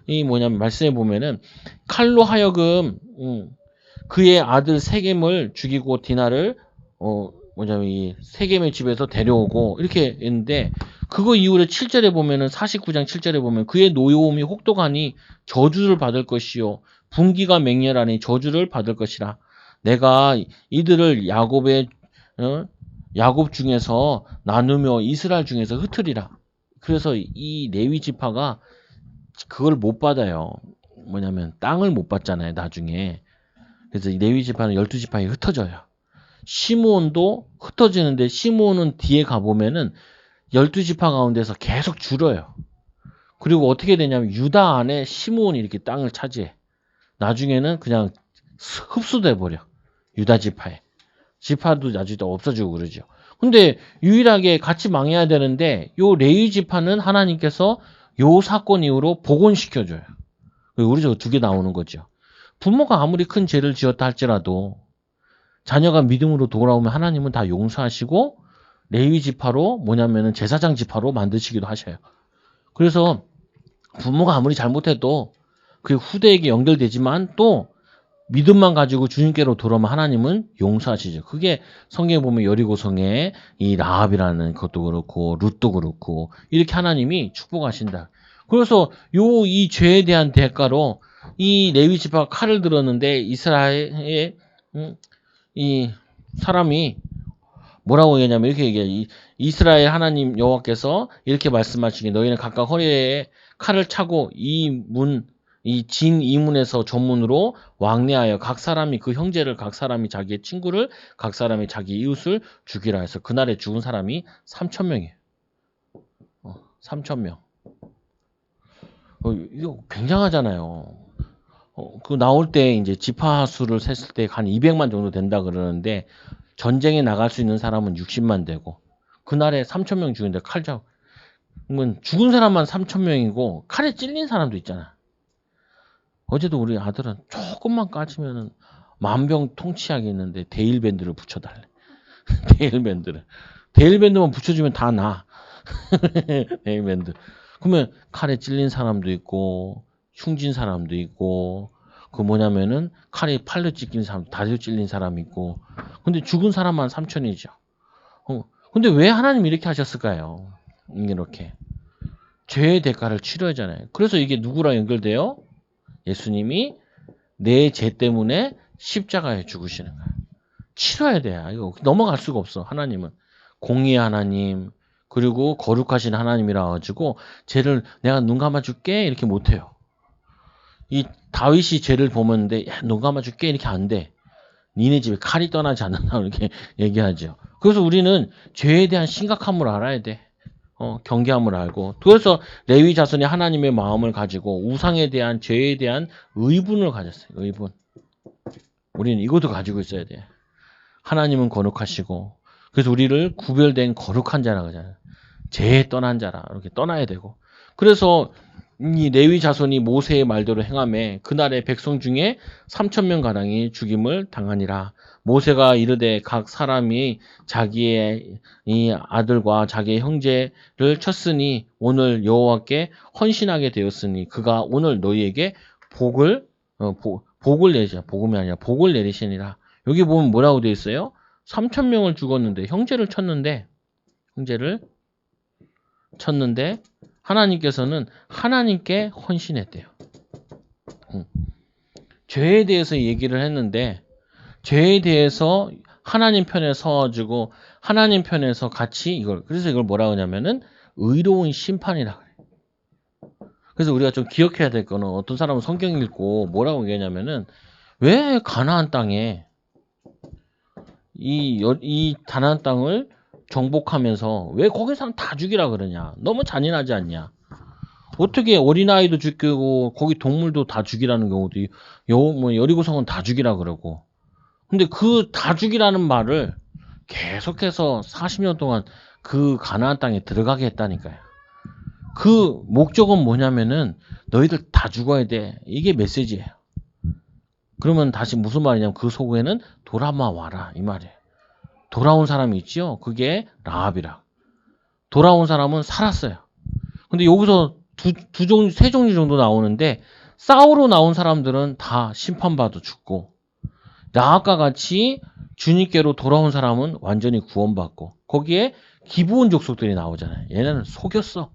이 뭐냐면 말씀해 보면은 칼로 하여금 그의 아들 세겜을 죽이고 디나를 뭐냐면 이 세겜의 집에서 데려오고 이렇게 했는데 그거 이후에 7절에 보면은 49장 7절에 보면 그의 노여움이 혹독하니 저주를 받을 것이요 분기가 맹렬하니 저주를 받을 것이라 내가 이들을 야곱 중에서 나누며 이스라엘 중에서 흩으리라. 그래서 이 레위 지파가 그걸 못 받아요. 뭐냐면 땅을 못 받잖아요, 나중에. 그래서 이 레위 지파는 12지파에 흩어져요. 시므온도 흩어지는데 시므온은 뒤에 가보면은 12지파 가운데서 계속 줄어요. 그리고 어떻게 되냐면 유다 안에 시므온이 이렇게 땅을 차지해. 나중에는 그냥 흡수돼 버려. 유다 지파에. 지파도 나중에 없어지고 그러죠. 근데 유일하게 같이 망해야 되는데 요 레위 지파는 하나님께서 요 사건 이후로 복원시켜줘요. 우리 저 두 개 나오는 거죠. 부모가 아무리 큰 죄를 지었다 할지라도 자녀가 믿음으로 돌아오면 하나님은 다 용서하시고 레위 지파로 뭐냐면은 제사장 지파로 만드시기도 하셔요. 그래서 부모가 아무리 잘못해도 그 후대에게 연결되지만 또 믿음만 가지고 주님께로 돌아오면 하나님은 용서하시죠. 그게 성경에 보면 여리고성의 이 라합이라는 것도 그렇고 룻도 그렇고 이렇게 하나님이 축복하신다. 그래서 이 죄에 대한 대가로 이 레위 지파가 칼을 들었는데 이스라엘의 이 사람이 뭐라고 얘기하냐면 이렇게 얘기해요. 이스라엘 하나님 여호와께서 이렇게 말씀하시기에 너희는 각각 허리에 칼을 차고 이 진 이문에서 전문으로 왕래하여 각 사람이 그 형제를 각 사람이 자기의 친구를 각 사람이 자기 이웃을 죽이라 해서 그날에 죽은 사람이 3,000명이에요. 3,000명. 이거 굉장하잖아요. 그 나올 때 이제 지파 수를 셌을 때 한 200만 정도 된다 그러는데 전쟁에 나갈 수 있는 사람은 60만 되고 그날에 3,000명 죽는데 칼 잡. 그러면 죽은 사람만 3,000명이고 칼에 찔린 사람도 있잖아. 어제도 우리 아들은 조금만 까지면은 만병통치약이 있는데 데일밴드를 붙여달래. 데일밴드를. 데일밴드만 붙여주면 다 나. 데일밴드. 그러면 칼에 찔린 사람도 있고 흉진 사람도 있고 그 뭐냐면은 칼에 팔로 찔린 사람, 다리로 찔린 사람이 있고 근데 죽은 사람만 3천이죠. 근데 왜 하나님 이렇게 하셨을까요? 이렇게 죄의 대가를 치러야잖아요. 그래서 이게 누구랑 연결돼요? 예수님이 내 죄 때문에 십자가에 죽으시는 거야. 치러야 돼. 이거 넘어갈 수가 없어. 하나님은 공의의 하나님 그리고 거룩하신 하나님이라 가지고 죄를 내가 눈 감아줄게 이렇게 못해요. 이 다윗이 죄를 보면데 눈 감아줄게 이렇게 안 돼. 니네 집에 칼이 떠나지 않는다 이렇게 얘기하죠. 그래서 우리는 죄에 대한 심각함을 알아야 돼. 경계함을 알고. 그래서 레위 자손이 하나님의 마음을 가지고 우상에 대한 죄에 대한 의분을 가졌어요. 의분. 우리는 이것도 가지고 있어야 돼. 하나님은 거룩하시고 그래서 우리를 구별된 거룩한 자라 그러잖아요. 죄에 떠난 자라 이렇게 떠나야 되고. 그래서 이 레위 자손이 모세의 말대로 행함에 그날의 백성 중에 3,000명 가량이 죽임을 당하니라. 모세가 이르되 각 사람이 자기의 이 아들과 자기의 형제를 쳤으니 오늘 여호와께 헌신하게 되었으니 그가 오늘 너희에게 복을 내리자. 복음이 아니라 복을 내리시니라. 여기 보면 뭐라고 되어 있어요? 3,000명을 죽었는데 형제를 쳤는데 하나님께서는 하나님께 헌신했대요. 죄에 대해서 얘기를 했는데 죄에 대해서 하나님 편에 서가지고 하나님 편에서 같이 그래서 이걸 뭐라 하냐면은 의로운 심판이라 그래. 그래서 우리가 좀 기억해야 될 거는 어떤 사람은 성경 읽고 뭐라고 얘기하냐면은 왜 가나안 땅에 이 가나안 땅을 정복하면서 왜 거기 사람 다 죽이라 그러냐? 너무 잔인하지 않냐? 어떻게 어린아이도 죽이고 거기 동물도 다 죽이라는 경우도 뭐 여리고성은 다 죽이라 그러고 근데 그 다 죽이라는 말을 계속해서 40년 동안 그 가나안 땅에 들어가게 했다니까요. 그 목적은 뭐냐면은 너희들 다 죽어야 돼. 이게 메시지예요. 그러면 다시 무슨 말이냐면 그 속에는 돌아마 와라 이 말이에요. 돌아온 사람이 있죠. 그게 라합이라. 돌아온 사람은 살았어요. 근데 여기서 세 종류 정도 나오는데 싸우러 나온 사람들은 다 심판받아 죽고 라합과 같이 주님께로 돌아온 사람은 완전히 구원받고 거기에 기브온 족속들이 나오잖아요. 얘네는 속였어.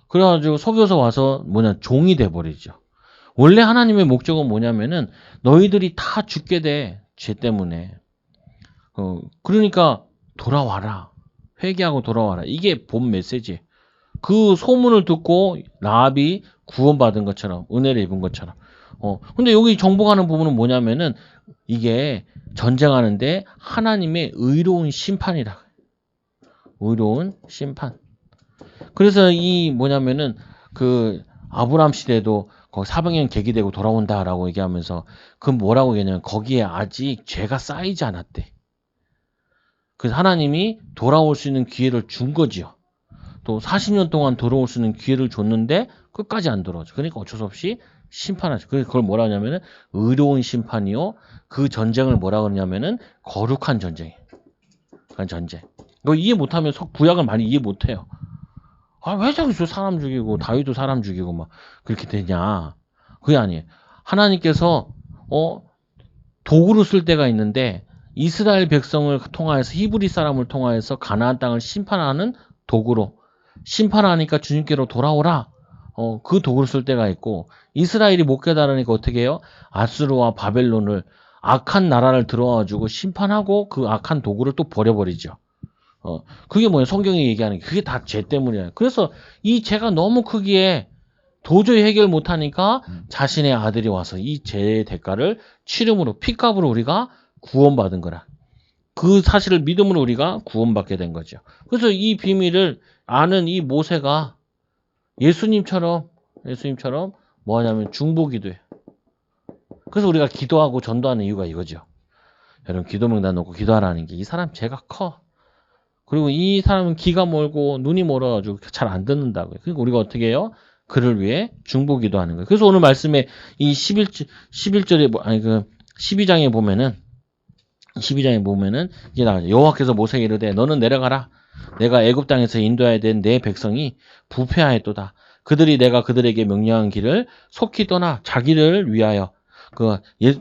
그래가지고 속여서 와서 종이 돼버리죠. 원래 하나님의 목적은 뭐냐면은 너희들이 다 죽게 돼. 죄 때문에. 그러니까 돌아와라. 회개하고 돌아와라. 이게 본 메시지. 그 소문을 듣고 라합이 구원받은 것처럼 은혜를 입은 것처럼. 근데 여기 정복하는 부분은 뭐냐면은 이게 전쟁하는데 하나님의 의로운 심판이라. 의로운 심판. 그래서 이 뭐냐면은 그 아브라함 시대도 거기 사병행 계기되고 돌아온다라고 얘기하면서 그 뭐라고 얘기하냐면 거기에 아직 죄가 쌓이지 않았대. 그래서 하나님이 돌아올 수 있는 기회를 준 거지요. 또 40년 동안 돌아올 수 있는 기회를 줬는데 끝까지 안 돌아오죠. 그러니까 어쩔 수 없이 심판하죠. 그걸 뭐라 하냐면은 의로운 심판이요. 그 전쟁을 뭐라 그러냐면은 거룩한 전쟁이에요. 그런 전쟁. 이거 이해 못하면 구약을 많이 이해 못해요. 왜 저기서 사람 죽이고 다윗도 사람 죽이고 막 그렇게 되냐? 그게 아니에요. 하나님께서 도구를 쓸 때가 있는데 이스라엘 백성을 통하여서 히브리 사람을 통하여서 가나안 땅을 심판하는 도구로 심판하니까 주님께로 돌아오라. 그 도구를 쓸 때가 있고 이스라엘이 못 깨달으니까 어떻게 해요? 아수르와 바벨론을 악한 나라를 들어와가지고 심판하고 그 악한 도구를 또 버려버리죠. 그게 뭐예요? 성경이 얘기하는 게 그게 다 죄 때문이에요. 그래서 이 죄가 너무 크기에 도저히 해결 못하니까 자신의 아들이 와서 이 죄의 대가를 치름으로 피값으로 우리가 구원받은 거라. 그 사실을 믿음으로 우리가 구원받게 된 거죠. 그래서 이 비밀을 아는 이 모세가 예수님처럼 뭐 하냐면 중보기도해요. 그래서 우리가 기도하고 전도하는 이유가 이거죠. 여러분 기도 명단 놓고 기도하라는 게 이 사람 죄가 커. 그리고 이 사람은 귀가 멀고 눈이 멀어가지고 잘 안 듣는다고요. 그러니까 우리가 어떻게 해요? 그를 위해 중보기도 하는 거예요. 그래서 오늘 말씀에 이 11절에, 12장에 보면은, 이게 나와요. 여호와께서 모세에게 이르되 너는 내려가라. 내가 애굽 땅에서 인도해야 된 내 백성이 부패하였도다. 그들이 내가 그들에게 명령한 길을 속히 떠나 자기를 위하여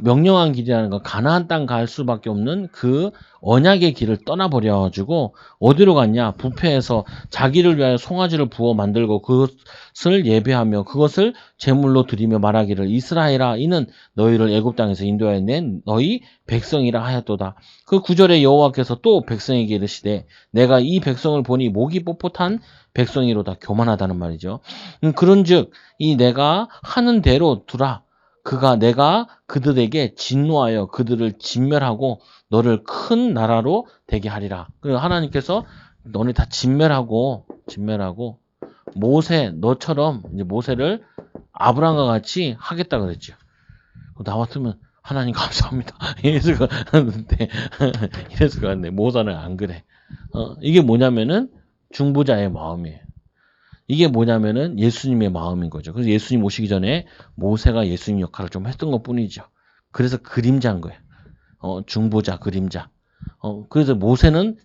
명령한 길이라는 건 가나안 땅 갈 수밖에 없는 그 언약의 길을 떠나버려가지고 어디로 갔냐? 부패해서 자기를 위하여 송아지를 부어 만들고 그것을 예배하며 그것을 제물로 드리며 말하기를 이스라엘아 이는 너희를 애굽 땅에서 인도하여 낸 너희 백성이라 하였도다. 그 9절에 여호와께서 또 백성에게 이르시되 내가 이 백성을 보니 목이 뻣뻣한 백성이로다. 교만하다는 말이죠. 그런즉 이 내가 하는 대로 두라. 내가 그들에게 진노하여 그들을 진멸하고 너를 큰 나라로 되게 하리라. 그리고 하나님께서 너네 다 진멸하고 너처럼 이제 모세를 아브라함과 같이 하겠다 그랬죠. 나 같으면 하나님 감사합니다. 이래서 갔네. 모세는 안 그래. 이게 뭐냐면은 중보자의 마음이에요. 이게 뭐냐면은 예수님의 마음인 거죠. 그래서 예수님 오시기 전에 모세가 예수님 역할을 좀 했던 것 뿐이죠. 그래서 그림자인 거예요. 중보자, 그림자. 그래서 모세는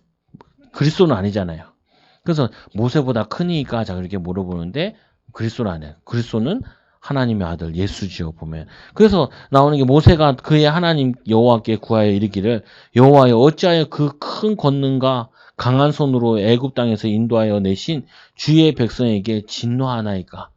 그리스도는 아니잖아요. 그래서 모세보다 크니까 자 이렇게 물어보는데 그리스도는 아니에요. 그리스도는 하나님의 아들 예수지요 보면. 그래서 나오는 게 모세가 그의 하나님 여호와께 구하여 이르기를 여호와여 어찌하여 그 큰 권능과 강한 손으로 애굽 땅에서 인도하여 내신 주의 백성에게 진노하나이까.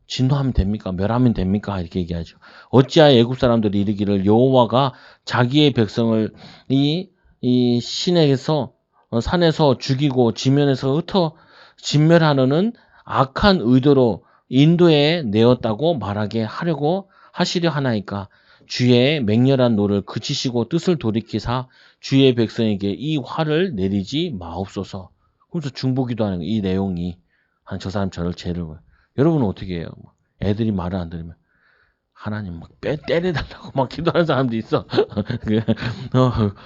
진노하면 됩니까? 멸하면 됩니까? 이렇게 얘기하죠. 어찌하여 애굽 사람들이 이르기를 여호와가 자기의 백성을 이 시내에서 산에서 죽이고 지면에서 흩어 진멸하려는 악한 의도로 인도에 내었다고 말하게 하려고 하시려 하나이까. 주의 맹렬한 노를 그치시고 뜻을 돌이키사 주의 백성에게 이 화를 내리지 마옵소서. 그래서 중보기도 하는 이 내용이 한 저 사람 저를 죄를 여러분은 어떻게 해요? 애들이 말을 안 들으면 하나님 막 때려달라고 막 기도하는 사람도 있어.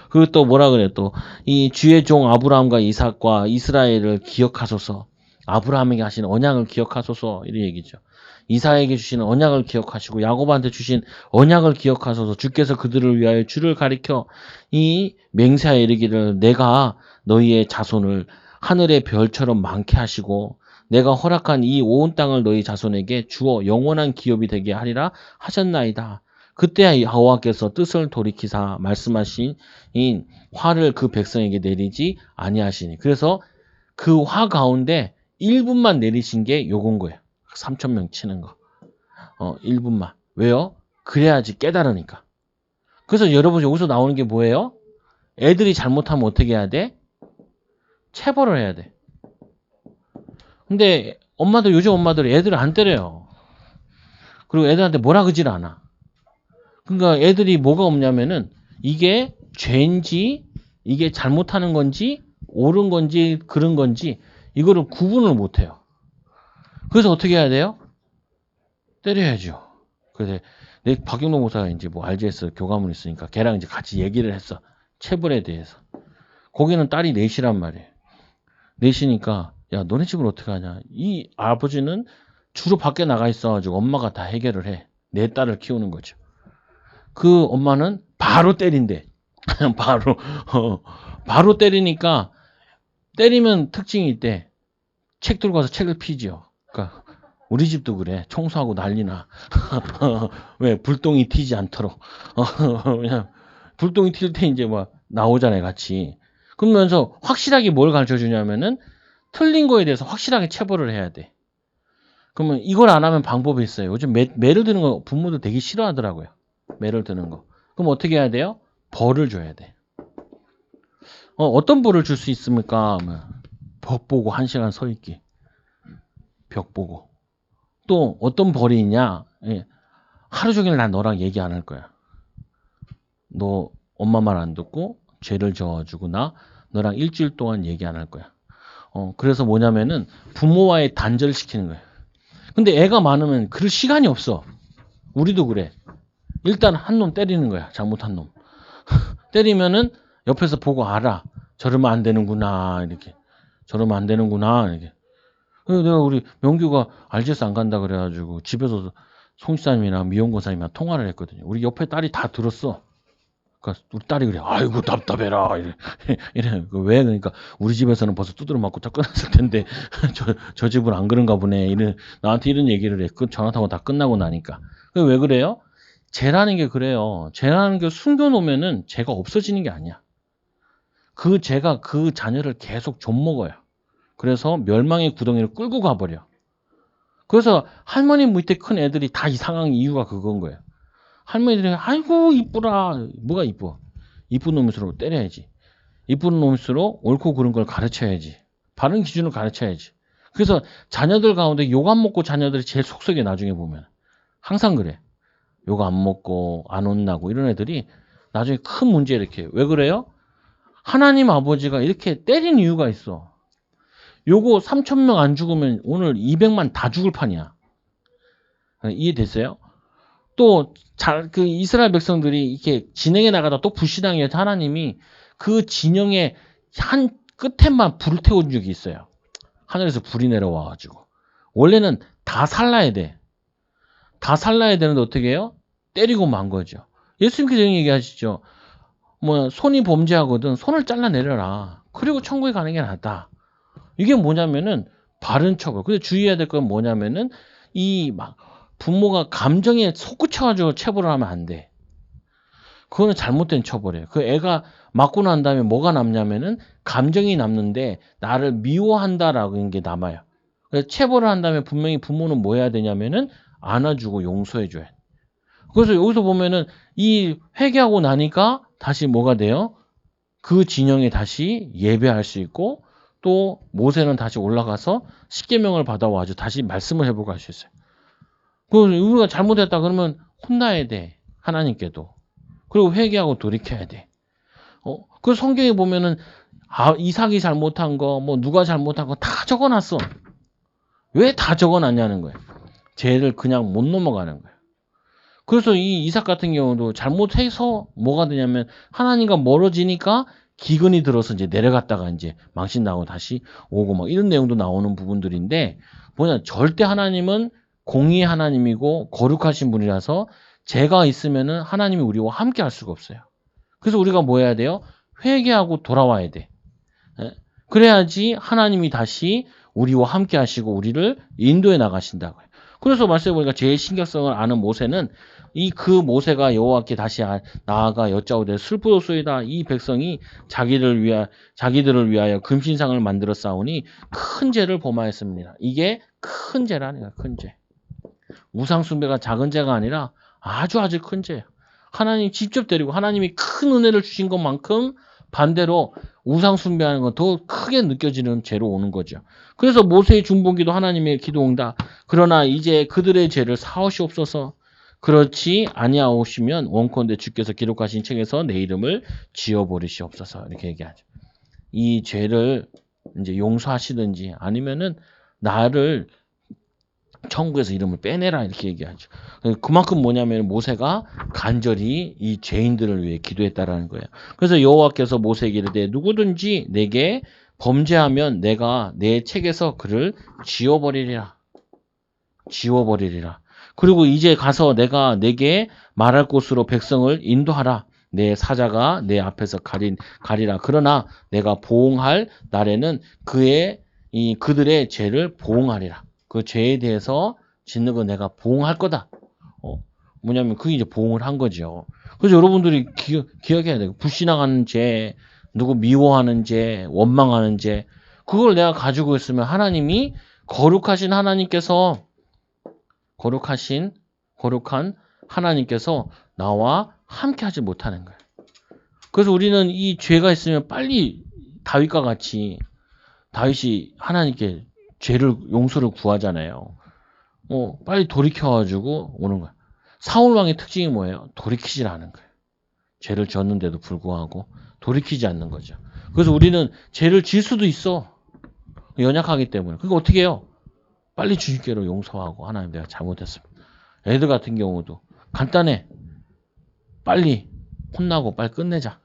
그리고 또 뭐라 그래 또 이 주의 종 아브라함과 이삭과 이스라엘을 기억하소서. 아브라함에게 하신 언약을 기억하소서 이런 얘기죠. 이삭에게 주신 언약을 기억하시고 야곱한테 주신 언약을 기억하소서. 주께서 그들을 위하여 주를 가리켜 이 맹세하여 이르기를 내가 너희의 자손을 하늘의 별처럼 많게 하시고 내가 허락한 이 온 땅을 너희 자손에게 주어 영원한 기업이 되게 하리라 하셨나이다. 그때 여호와께서 뜻을 돌이키사 말씀하신 이 화를 그 백성에게 내리지 아니하시니. 그래서 그 화 가운데 1분만 내리신 게 요건 거예요. 3,000명 치는 거. 1분만. 왜요? 그래야지 깨달으니까. 그래서 여러분 여기서 나오는 게 뭐예요? 애들이 잘못하면 어떻게 해야 돼? 체벌을 해야 돼. 근데 엄마들 요즘 엄마들이 애들을 안 때려요. 그리고 애들한테 뭐라 그질 않아. 그러니까 애들이 뭐가 없냐면은 이게 죄인지 이게 잘못하는 건지 옳은 건지 그런 건지 이거를 구분을 못 해요. 그래서 어떻게 해야 돼요? 때려야죠. 그래서 내 박영동 목사가 이제 뭐 RGS 교감을 있으니까 걔랑 이제 같이 얘기를 했어. 체벌에 대해서. 거기는 딸이 넷이란 말이에요. 넷이니까 야 너네 집은 어떻게 하냐. 이 아버지는 주로 밖에 나가 있어가지고 엄마가 다 해결을 해. 내 딸을 키우는 거죠. 그 엄마는 바로 때린대. 바로 바로 때리니까 때리면 특징이 있대. 책 들고 가서 책을 피지요. 그러니까 우리 집도 그래. 청소하고 난리나. 왜 불똥이 튀지 않도록. 그냥 불똥이 튈 때 이제 막 나오잖아요, 같이. 그러면서 확실하게 뭘 가르쳐 주냐면은 틀린 거에 대해서 확실하게 체벌을 해야 돼. 그러면 이걸 안 하면 방법이 있어요. 요즘 매를 드는 거 부모들 되게 싫어하더라고요. 매를 드는 거. 그럼 어떻게 해야 돼요? 벌을 줘야 돼. 어떤 벌을 줄 수 있습니까? 벽 보고 1시간 서 있기. 벽 보고. 또 어떤 벌이 있냐? 예. 하루 종일 난 너랑 얘기 안 할 거야. 너 엄마 말 안 듣고 죄를 저어주고 나 너랑 일주일 동안 얘기 안 할 거야. 그래서 뭐냐면은 부모와의 단절을 시키는 거예요. 근데 애가 많으면 그럴 시간이 없어. 우리도 그래. 일단 한 놈 때리는 거야. 잘못한 놈. 때리면은 옆에서 보고 알아. 저러면 안 되는구나. 이렇게. 저러면 안 되는구나. 이렇게. 그래서 내가 우리 명규가 RGS 안 간다 그래가지고 집에서 송지사님이나 미용고사님이랑 통화를 했거든요. 우리 옆에 딸이 다 들었어. 그러니까 우리 딸이 그래. 아이고 답답해라. 이래. 왜? 그러니까 우리 집에서는 벌써 두드려 맞고 다 끝났을 텐데 저 집은 안 그런가 보네. 나한테 이런 얘기를 해. 전화 타고 다 끝나고 나니까. 왜 그래요? 죄라는 게 그래요. 죄라는 게 숨겨놓으면은 죄가 없어지는 게 아니야. 그 죄가 그 자녀를 계속 좀먹어요. 그래서 멸망의 구덩이를 끌고 가버려. 그래서 할머니 밑에 큰 애들이 다 이상한 이유가 그건 거예요. 할머니들이 아이고 이쁘라. 뭐가 이뻐? 이쁜 놈일수록 때려야지. 이쁜 놈일수록 옳고 그른 걸 가르쳐야지. 바른 기준을 가르쳐야지. 그래서 자녀들 가운데 욕 안 먹고 자녀들이 제일 속썩여 나중에 보면. 항상 그래. 욕 안 먹고 안 혼나고 이런 애들이 나중에 큰 문제 일으켜요. 왜 그래요? 하나님 아버지가 이렇게 때린 이유가 있어. 요거 3,000명 안 죽으면 오늘 200만 다 죽을 판이야. 이해됐어요? 또 그 이스라엘 백성들이 이렇게 진행해 나가다 또 불신앙해서 하나님이 그 진영의 한 끝에만 불을 태운 적이 있어요. 하늘에서 불이 내려와가지고. 원래는 다 살라야 돼. 다 살라야 되는데 어떻게 해요? 때리고 만 거죠. 예수님께서 얘기하시죠. 손이 범죄하거든 손을 잘라내려라. 그리고 천국에 가는 게 낫다. 이게 뭐냐면은 바른 처벌. 근데 주의해야 될 건 뭐냐면은 부모가 감정에 솟구쳐가지고 체벌을 하면 안 돼. 그거는 잘못된 처벌이에요. 그 애가 맞고 난 다음에 뭐가 남냐면은 감정이 남는데 나를 미워한다라는 게 남아요. 그래서 체벌을 한다면 분명히 부모는 뭐 해야 되냐면은 안아주고 용서해줘야 돼. 그래서 여기서 보면은 이 회개하고 나니까 다시 뭐가 돼요? 그 진영에 다시 예배할 수 있고 또 모세는 다시 올라가서 십계명을 받아와가지고 다시 말씀을 해보고 할 수 있어요. 그 우리가 잘못했다 그러면 혼나야 돼. 하나님께도. 그리고 회개하고 돌이켜야 돼. 그 성경에 보면은 이삭이 잘못한 거, 뭐 누가 잘못한 거 다 적어놨어. 왜 다 적어놨냐는 거예요. 죄를 그냥 못 넘어가는 거예요. 그래서 이 이삭 같은 경우도 잘못해서 뭐가 되냐면 하나님과 멀어지니까 기근이 들어서 이제 내려갔다가 이제 망신 나고 다시 오고 막 이런 내용도 나오는 부분들인데 뭐냐 절대 하나님은 공의의 하나님이고 거룩하신 분이라서 죄가 있으면은 하나님이 우리와 함께 할 수가 없어요. 그래서 우리가 뭐 해야 돼요? 회개하고 돌아와야 돼. 예? 그래야지 하나님이 다시 우리와 함께 하시고 우리를 인도해 나가신다고요. 그래서 말씀해 보니까 제일 신격성을 아는 모세는 그 모세가 여호와께 다시 나아가 여짜오되 슬프도소이다. 이 백성이 자기들을 위하여 금신상을 만들어 싸우니 큰 죄를 범하였습니다. 이게 큰 죄라는 거야. 큰 죄. 우상 숭배가 작은 죄가 아니라 아주 큰 죄예요. 하나님 직접 데리고 하나님이 큰 은혜를 주신 것만큼 반대로 우상 숭배하는 건 더 크게 느껴지는 죄로 오는 거죠. 그래서 모세의 중보기도 하나님의 기도 응답. 그러나 이제 그들의 죄를 사하시옵소서. 그렇지 아니하오시면 원컨대 주께서 기록하신 책에서 내 이름을 지워버리시옵소서. 이렇게 얘기하죠. 이 죄를 이제 용서하시든지 아니면은 나를 천국에서 이름을 빼내라 이렇게 얘기하죠. 그만큼 뭐냐면 모세가 간절히 이 죄인들을 위해 기도했다라는 거예요. 그래서 여호와께서 모세에게 이르되 누구든지 내게 범죄하면 내가 내 책에서 그를 지워버리리라. 지워버리리라. 그리고 이제 가서 내가 내게 말할 곳으로 백성을 인도하라. 내 사자가 내 앞에서 가리라. 그러나 내가 보응할 날에는 그들의 죄를 보응하리라. 그 죄에 대해서 짓는 거 내가 보응할 거다. 뭐냐면 그게 이제 보응을 한 거죠. 그래서 여러분들이 기억해야 돼요. 불신앙하는 죄, 누구 미워하는 죄, 원망하는 죄, 그걸 내가 가지고 있으면 하나님이 거룩하신 하나님께서 거룩한 하나님께서 나와 함께 하지 못하는 거예요. 그래서 우리는 이 죄가 있으면 빨리 다윗과 같이 다윗이 하나님께 죄를 용서를 구하잖아요. 빨리 돌이켜가지고 오는 거야. 사울 왕의 특징이 뭐예요? 돌이키질 않은 거예요. 죄를 졌는데도 불구하고 돌이키지 않는 거죠. 그래서 우리는 죄를 질 수도 있어. 연약하기 때문에. 그러니까 어떻게 해요? 빨리 주님께로 용서하고 하나님 내가 잘못했습니다. 애들 같은 경우도 간단해. 빨리 혼나고 빨리 끝내자.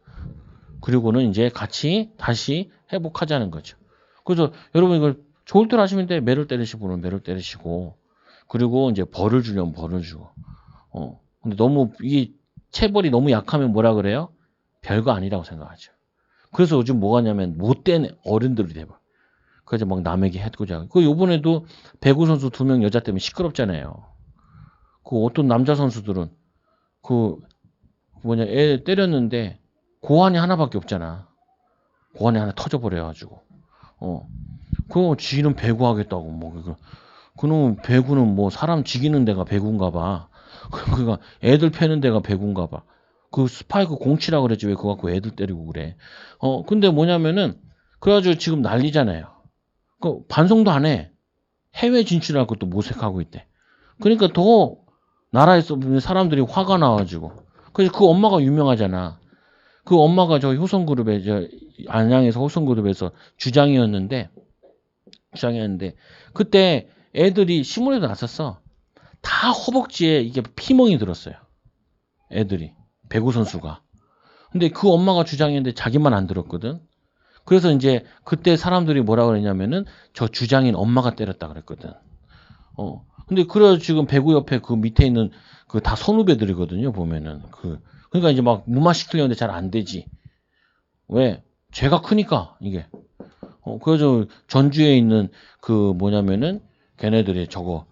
그리고는 이제 같이 다시 회복하자는 거죠. 그래서 여러분 이걸 좋을 때 하시면 돼. 매를 때리시고 분은 매를 때리시고 그리고 이제 벌을 주려면 벌을 주고. 근데 너무 이 체벌이 너무 약하면 뭐라 그래요? 별거 아니라고 생각하죠. 그래서 요즘 뭐가 냐면 못된 어른들이 돼봐. 그래서 막 남에게 해고자. 그 요번에도 배구 선수 2명 여자 때문에 시끄럽잖아요. 그 어떤 남자 선수들은 애 때렸는데 고환이 하나밖에 없잖아. 고환이 하나 터져버려가지고. 그거 지는 배구하겠다고 뭐 그놈 배구는 뭐 사람 죽이는 데가 배구인가 봐. 그러니까 애들 패는 데가 배구인가 봐. 그 스파이크 공치라 그랬지 왜 그거 갖고 애들 때리고 그래. 근데 뭐냐면은 그래가지고 지금 난리잖아요. 그 반성도 안 해. 해외 진출할 것도 모색하고 있대. 그러니까 더 나라에서 사람들이 화가 나가지고. 그래서 그 엄마가 유명하잖아. 그 엄마가 저 효성그룹에 안양에서 효성그룹에서 주장이었는데 그때 애들이 신문에도 났었어. 다 허벅지에 이게 피멍이 들었어요. 애들이 배구 선수가. 근데 그 엄마가 주장했는데 자기만 안 들었거든. 그래서 이제 그때 사람들이 뭐라 그랬냐면은 저 주장인 엄마가 때렸다 그랬거든. 근데 그래 지금 배구 옆에 그 밑에 있는 그 다 선후배들이거든요. 보면은 그러니까 이제 막 무마시키려는데 잘 안 되지. 왜? 죄가 크니까 이게. 그래서 전주에 있는 그 뭐냐면은 걔네들이 저거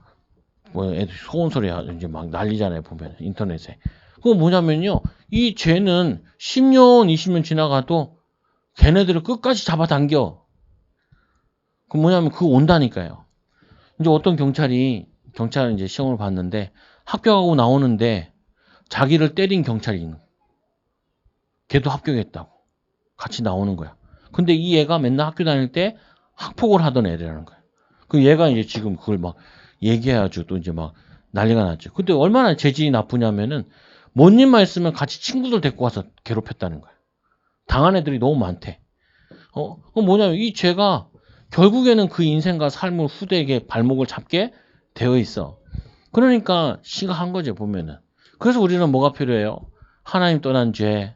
애들 소원 소리 이제 막 난리잖아요. 보면 인터넷에. 그거 뭐냐면요. 이 죄는 10년, 20년 지나가도 걔네들을 끝까지 잡아당겨. 그 뭐냐면 그거 온다니까요. 이제 어떤 경찰은 이제 시험을 봤는데 합격하고 나오는데 자기를 때린 경찰이 있는 거야. 걔도 합격했다고. 같이 나오는 거야. 근데 이 애가 맨날 학교 다닐 때 학폭을 하던 애라는 거야. 그 얘가 이제 지금 그걸 막 얘기해가지고 또 이제 막 난리가 났죠. 근데 얼마나 재질이 나쁘냐면은 뭔 일만 있으면 같이 친구들 데리고 와서 괴롭혔다는 거야. 당한 애들이 너무 많대. 그건 뭐냐면 이 죄가 결국에는 그 인생과 삶을 후대에게 발목을 잡게 되어 있어. 그러니까 심각한 거죠, 보면은. 그래서 우리는 뭐가 필요해요? 하나님 떠난 죄,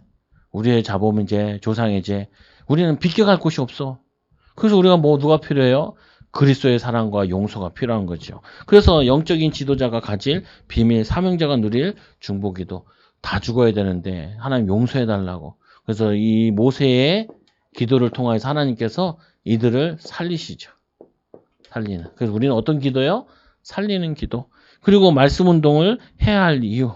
우리의 자범의 죄, 조상의 죄. 우리는 비껴갈 곳이 없어. 그래서 우리가 누가 필요해요? 그리스도의 사랑과 용서가 필요한 거죠. 그래서 영적인 지도자가 가질 비밀, 사명자가 누릴 중보기도 다 죽어야 되는데 하나님 용서해 달라고. 그래서 이 모세의 기도를 통해서 하나님께서 이들을 살리시죠. 살리는. 그래서 우리는 어떤 기도요? 살리는 기도. 그리고 말씀 운동을 해야 할 이유.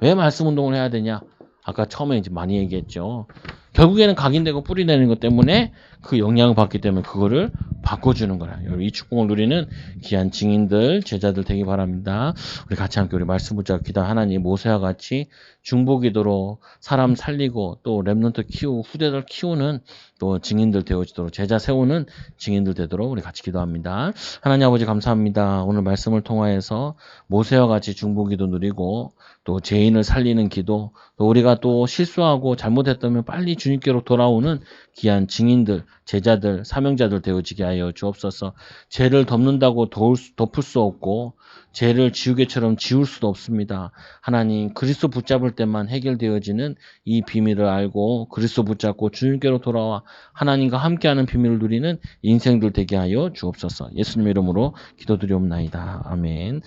왜 말씀 운동을 해야 되냐? 아까 처음에 이제 많이 얘기했죠. 결국에는 각인되고 뿌리내는 것 때문에 그 영향을 받기 때문에 그거를 바꿔주는 거라. 이 축복을 누리는 귀한 증인들, 제자들 되기 바랍니다. 우리 같이 함께 우리 말씀 붙잡고 기도 하나님 모세와 같이 중보기도로 사람 살리고 또 렘넌트 키우고 후대들 키우는 또 증인들 되어지도록 제자 세우는 증인들 되도록 우리 같이 기도합니다. 하나님 아버지 감사합니다. 오늘 말씀을 통하여서 모세와 같이 중보기도 누리고 또 죄인을 살리는 기도 또 우리가 또 실수하고 잘못했다면 빨리 주님께로 돌아오는 귀한 증인들, 제자들, 사명자들 되어지게 하여 주옵소서. 죄를 덮는다고 덮을 수 없고 죄를 지우개처럼 지울 수도 없습니다. 하나님 그리스도 붙잡을 때만 해결되어지는 이 비밀을 알고 그리스도 붙잡고 주님께로 돌아와 하나님과 함께하는 비밀을 누리는 인생들 되게 하여 주옵소서. 예수님 이름으로 기도드리옵나이다. 아멘.